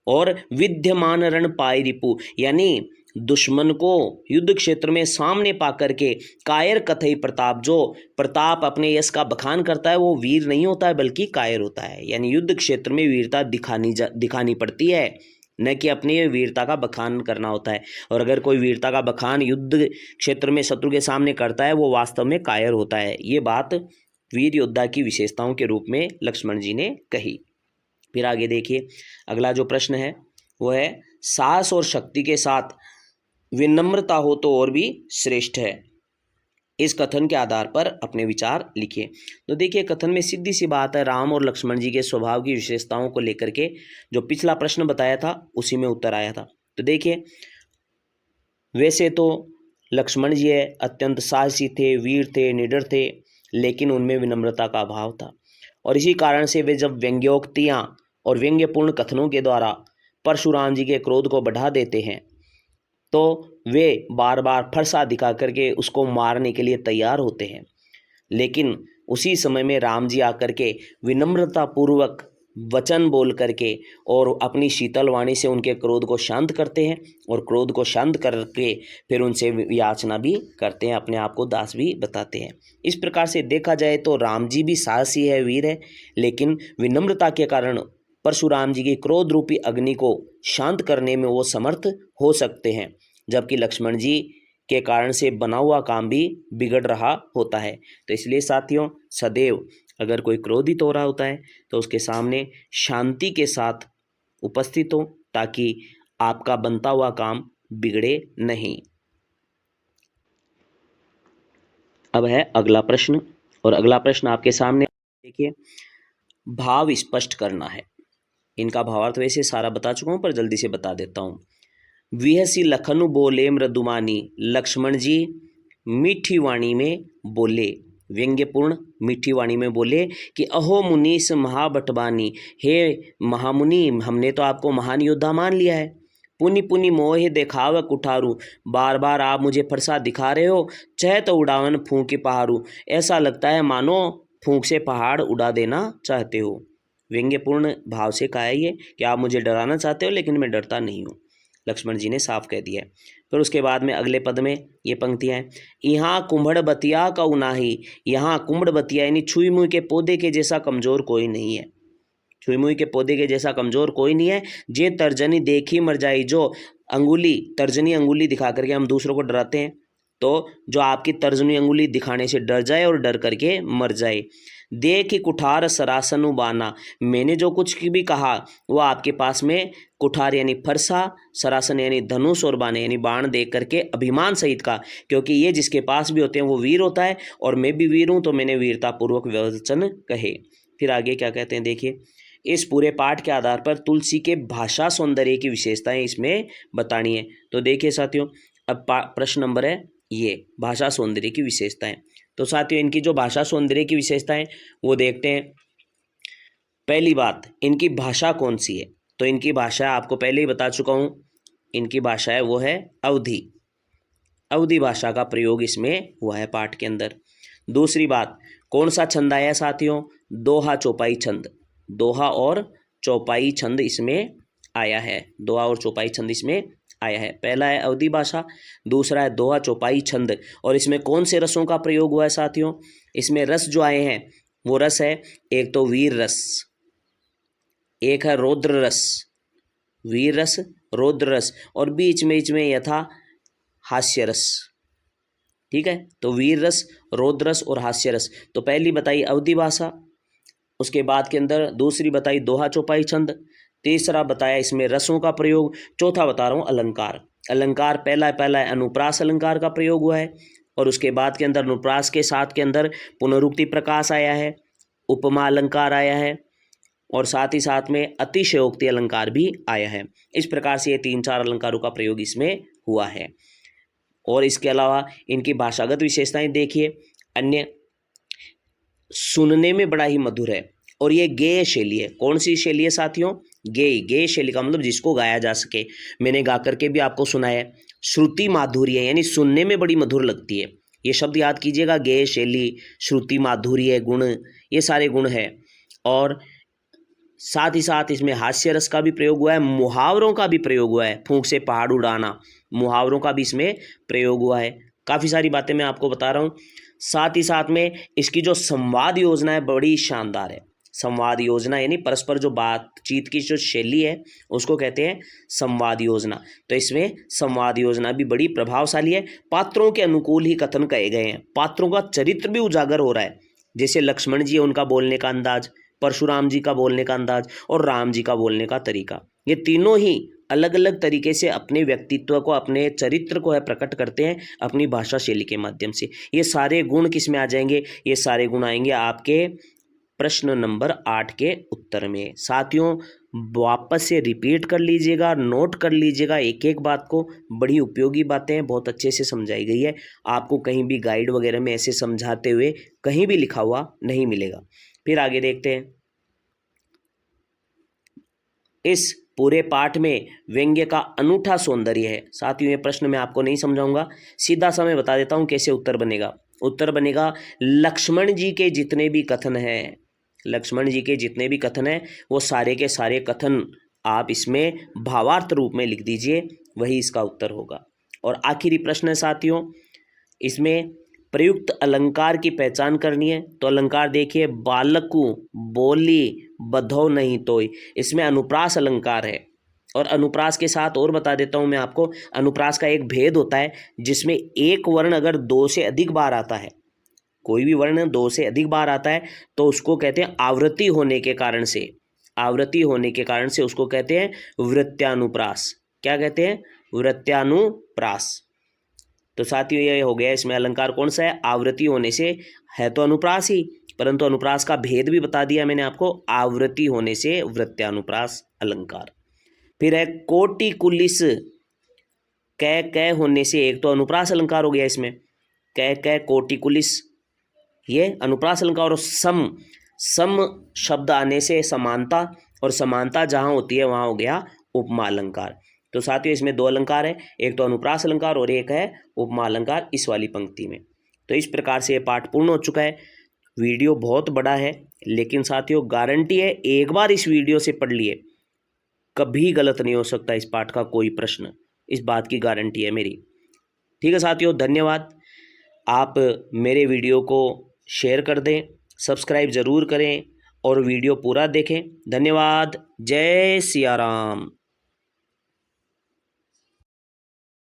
और विद्यमान रण पाई रिपु, यानी दुश्मन को युद्ध क्षेत्र में सामने पा करके कायर कथई प्रताप, जो प्रताप अपने यश का बखान करता है वो वीर नहीं होता है बल्कि कायर होता है। यानी युद्ध क्षेत्र में वीरता दिखानी पड़ती है, न कि अपनी वीरता का बखान करना होता है। और अगर कोई वीरता का बखान युद्ध क्षेत्र में शत्रु के सामने करता है वो वास्तव में कायर होता है। ये बात वीर योद्धा की विशेषताओं के रूप में लक्ष्मण जी ने कही। फिर आगे देखिए, अगला जो प्रश्न है वो है साहस और शक्ति के साथ विनम्रता हो तो और भी श्रेष्ठ है। इस कथन के आधार पर अपने विचार लिखिए। तो देखिए, कथन में सीधी सी बात है, राम और लक्ष्मण जी के स्वभाव की विशेषताओं को लेकर के जो पिछला प्रश्न बताया था उसी में उत्तर आया था। तो देखिए, वैसे तो लक्ष्मण जी अत्यंत साहसी थे, वीर थे, निडर थे, लेकिन उनमें विनम्रता का अभाव था। और इसी कारण से वे जब व्यंग्योक्तियाँ और व्यंग्यपूर्ण कथनों के द्वारा परशुराम जी के क्रोध को बढ़ा देते हैं तो वे बार बार फरसा दिखा करके उसको मारने के लिए तैयार होते हैं। लेकिन उसी समय में राम जी आकर के विनम्रता पूर्वक वचन बोल करके और अपनी शीतल वाणी से उनके क्रोध को शांत करते हैं, और क्रोध को शांत करके फिर उनसे याचना भी करते हैं, अपने आप को दास भी बताते हैं। इस प्रकार से देखा जाए तो राम जी भी साहसी है, वीर है, लेकिन विनम्रता के कारण परशुराम जी की क्रोध रूपी अग्नि को शांत करने में वो समर्थ हो सकते हैं, जबकि लक्ष्मण जी के कारण से बना हुआ काम भी बिगड़ रहा होता है। तो इसलिए साथियों, सदैव अगर कोई क्रोधित हो रहा होता है तो उसके सामने शांति के साथ उपस्थित हो, ताकि आपका बनता हुआ काम बिगड़े नहीं। अब है अगला प्रश्न, और अगला प्रश्न आपके सामने देखिए, भाव स्पष्ट करना है। इनका भावार्थ वैसे सारा बता चुका हूं पर जल्दी से बता देता हूं। विहसी लखनु बोले मृदुमानी, लक्ष्मण जी मीठी वाणी में बोले, व्यंग्यपूर्ण मीठी वाणी में बोले कि अहो मुनीस महाबटवानी, हे महामुनि, हमने तो आपको महान योद्धा मान लिया है। पुनि पुनि मोहे देखाव कुठारू, बार बार आप मुझे फरसा दिखा रहे हो। चह तो उड़ावन फूंक पहाड़ू, ऐसा लगता है मानो फूंक से पहाड़ उड़ा देना चाहते हो। व्यंग्यपूर्ण भाव से कहा है ये कि आप मुझे डराना चाहते हो, लेकिन मैं डरता नहीं हूँ, लक्ष्मण जी ने साफ कह दिया है। फिर उसके बाद में अगले पद में ये पंक्तियाँ हैं, यहाँ कुम्भड़ बतिया का उनाही, यहाँ कुम्भड़ बतिया यानी छुई मुई के पौधे के जैसा कमजोर कोई नहीं है। छुई मुई के पौधे के जैसा कमजोर कोई नहीं है। जे तर्जनी देखी मर जाई, जो अंगुली तर्जनी अंगुली दिखा करके हम दूसरों को डराते हैं, तो जो आपकी तर्जनी अंगुली दिखाने से डर जाए और डर करके मर जाए। देख कुठार सरासनु बाना, मैंने जो कुछ भी कहा वो आपके पास में कुठार यानी फरसा, सरासन यानी धनुष, और बाने यानी बाण देख करके अभिमान सहित का, क्योंकि ये जिसके पास भी होते हैं वो वीर होता है, और मैं भी वीर हूँ, तो मैंने वीरता पूर्वक वचन कहे। फिर आगे क्या कहते हैं देखिए, इस पूरे पाठ के आधार पर तुलसी के भाषा सौंदर्य की विशेषताएं इसमें बतानी है। तो देखिए साथियों, अब प्रश्न नंबर है ये भाषा सौंदर्य की विशेषताएं। तो साथियों, इनकी जो भाषा सौंदर्य की विशेषताएं वो देखते हैं। पहली बात, इनकी भाषा कौन सी है? तो इनकी भाषा आपको पहले ही बता चुका हूं, इनकी भाषा है वो है अवधी। अवधी भाषा का प्रयोग इसमें हुआ है पाठ के अंदर। दूसरी बात, कौन सा छंद आया साथियों? दोहा चौपाई छंद। दोहा और चौपाई छंद इसमें आया है। दोहा और चौपाई छंद इसमें आया है। पहला है अवधी भाषा, दूसरा है दोहा चौपाई छंद। और इसमें कौन से रसों का प्रयोग हुआ है साथियों? इसमें रस जो आए हैं वो रस है, एक तो वीर रस, एक है रौद्र रस, वीर रस, रौद्र रस, और बीच में यथा हास्य रस। ठीक है, तो वीर रस, रौद्र रस और हास्य रस। तो पहली बताई अवधी भाषा, उसके बाद के अंदर दूसरी बताई दोहा चौपाई छंद, तीसरा बताया इसमें रसों का प्रयोग, चौथा बता रहा हूँ अलंकार। अलंकार पहला अनुप्रास अलंकार का प्रयोग हुआ है, और उसके बाद के अंदर अनुप्रास के साथ के अंदर पुनरुक्ति प्रकाश आया है, उपमा अलंकार आया है, और साथ ही साथ में अतिशयोक्ति अलंकार भी आया है। इस प्रकार से ये 3-4 अलंकारों का प्रयोग इसमें हुआ है। और इसके अलावा इनकी भाषागत विशेषताएं देखिए, अन्य सुनने में बड़ा ही मधुर है, और ये गेय शैली है। कौन सी शैली है साथियों? गेय। गेय शैली का मतलब जिसको गाया जा सके। मैंने गा करके भी आपको सुनाया है, श्रुति माधुर्य यानी सुनने में बड़ी मधुर लगती है। ये शब्द याद कीजिएगा, गेय शैली, श्रुति माधुर्य गुण, ये सारे गुण है। और साथ ही साथ इसमें हास्य रस का भी प्रयोग हुआ है, मुहावरों का भी प्रयोग हुआ है, फूंक से पहाड़ उड़ाना, मुहावरों का भी इसमें प्रयोग हुआ है। काफ़ी सारी बातें मैं आपको बता रहा हूँ। साथ ही साथ में इसकी जो संवाद योजना है बड़ी शानदार है। संवाद योजना यानी परस्पर जो बातचीत की जो शैली है उसको कहते हैं संवाद योजना। तो इसमें संवाद योजना भी बड़ी प्रभावशाली है। पात्रों के अनुकूल ही कथन कहे गए हैं, पात्रों का चरित्र भी उजागर हो रहा है। जैसे लक्ष्मण जी है, उनका बोलने का अंदाज, परशुराम जी का बोलने का अंदाज और राम जी का बोलने का तरीका, ये तीनों ही अलग अलग तरीके से अपने व्यक्तित्व को, अपने चरित्र को है प्रकट करते हैं अपनी भाषा शैली के माध्यम से। ये सारे गुण किस में आ जाएंगे? ये सारे गुण आएंगे आपके प्रश्न नंबर 8 के उत्तर में। साथियों वापस से रिपीट कर लीजिएगा, नोट कर लीजिएगा एक एक बात को, बड़ी उपयोगी बातें हैं, बहुत अच्छे से समझाई गई है। आपको कहीं भी गाइड वगैरह में ऐसे समझाते हुए कहीं भी लिखा हुआ नहीं मिलेगा। फिर आगे देखते हैं। इस पूरे पाठ में व्यंग्य का अनूठा सौंदर्य है। साथियों ये प्रश्न मैं आपको नहीं समझाऊंगा, सीधा सा मैं बता देता हूं कैसे उत्तर बनेगा। उत्तर बनेगा लक्ष्मण जी के जितने भी कथन हैं, लक्ष्मण जी के जितने भी कथन हैं वो सारे के सारे कथन आप इसमें भावार्थ रूप में लिख दीजिए, वही इसका उत्तर होगा। और आखिरी प्रश्न है साथियों, इसमें प्रयुक्त अलंकार की पहचान करनी है। तो अलंकार देखिए, बालकु बोली बधो नहीं तोय, इसमें अनुप्रास अलंकार है। और अनुप्रास के साथ और बता देता हूं मैं आपको, अनुप्रास का एक भेद होता है जिसमें एक वर्ण अगर 2 से अधिक बार आता है, कोई भी वर्ण 2 से अधिक बार आता है तो उसको कहते हैं आवृत्ति होने के कारण से, आवृत्ति होने के कारण से उसको कहते हैं वृत्त्यानुप्रास। क्या कहते हैं? वृत्त्यानुप्रास। तो साथियों ये हो गया, इसमें अलंकार कौन सा है? आवृत्ति होने से है तो अनुप्रास ही, परंतु अनुप्रास का भेद भी बता दिया मैंने आपको, आवृत्ति होने से वृत्त्यानुप्रास अलंकार। फिर है कोटि कुलिस, कै होने से, एक तो अनुप्रास अलंकार हो गया इसमें, कै कोटि कुलिस ये अनुप्रास अलंकार। और सम शब्द आने से समानता, और समानता जहाँ होती है वहाँ हो गया उपमा अलंकार। तो साथियों इसमें 2 अलंकार है, एक तो अनुप्रास अलंकार और एक है उपमा अलंकार इस वाली पंक्ति में। तो इस प्रकार से ये पाठ पूर्ण हो चुका है। वीडियो बहुत बड़ा है, लेकिन साथियों गारंटी है एक बार इस वीडियो से पढ़ लिए कभी गलत नहीं हो सकता इस पाठ का कोई प्रश्न, इस बात की गारंटी है मेरी। ठीक है साथियों, धन्यवाद। आप मेरे वीडियो को शेयर कर दें, सब्सक्राइब ज़रूर करें और वीडियो पूरा देखें। धन्यवाद। जय सिया राम।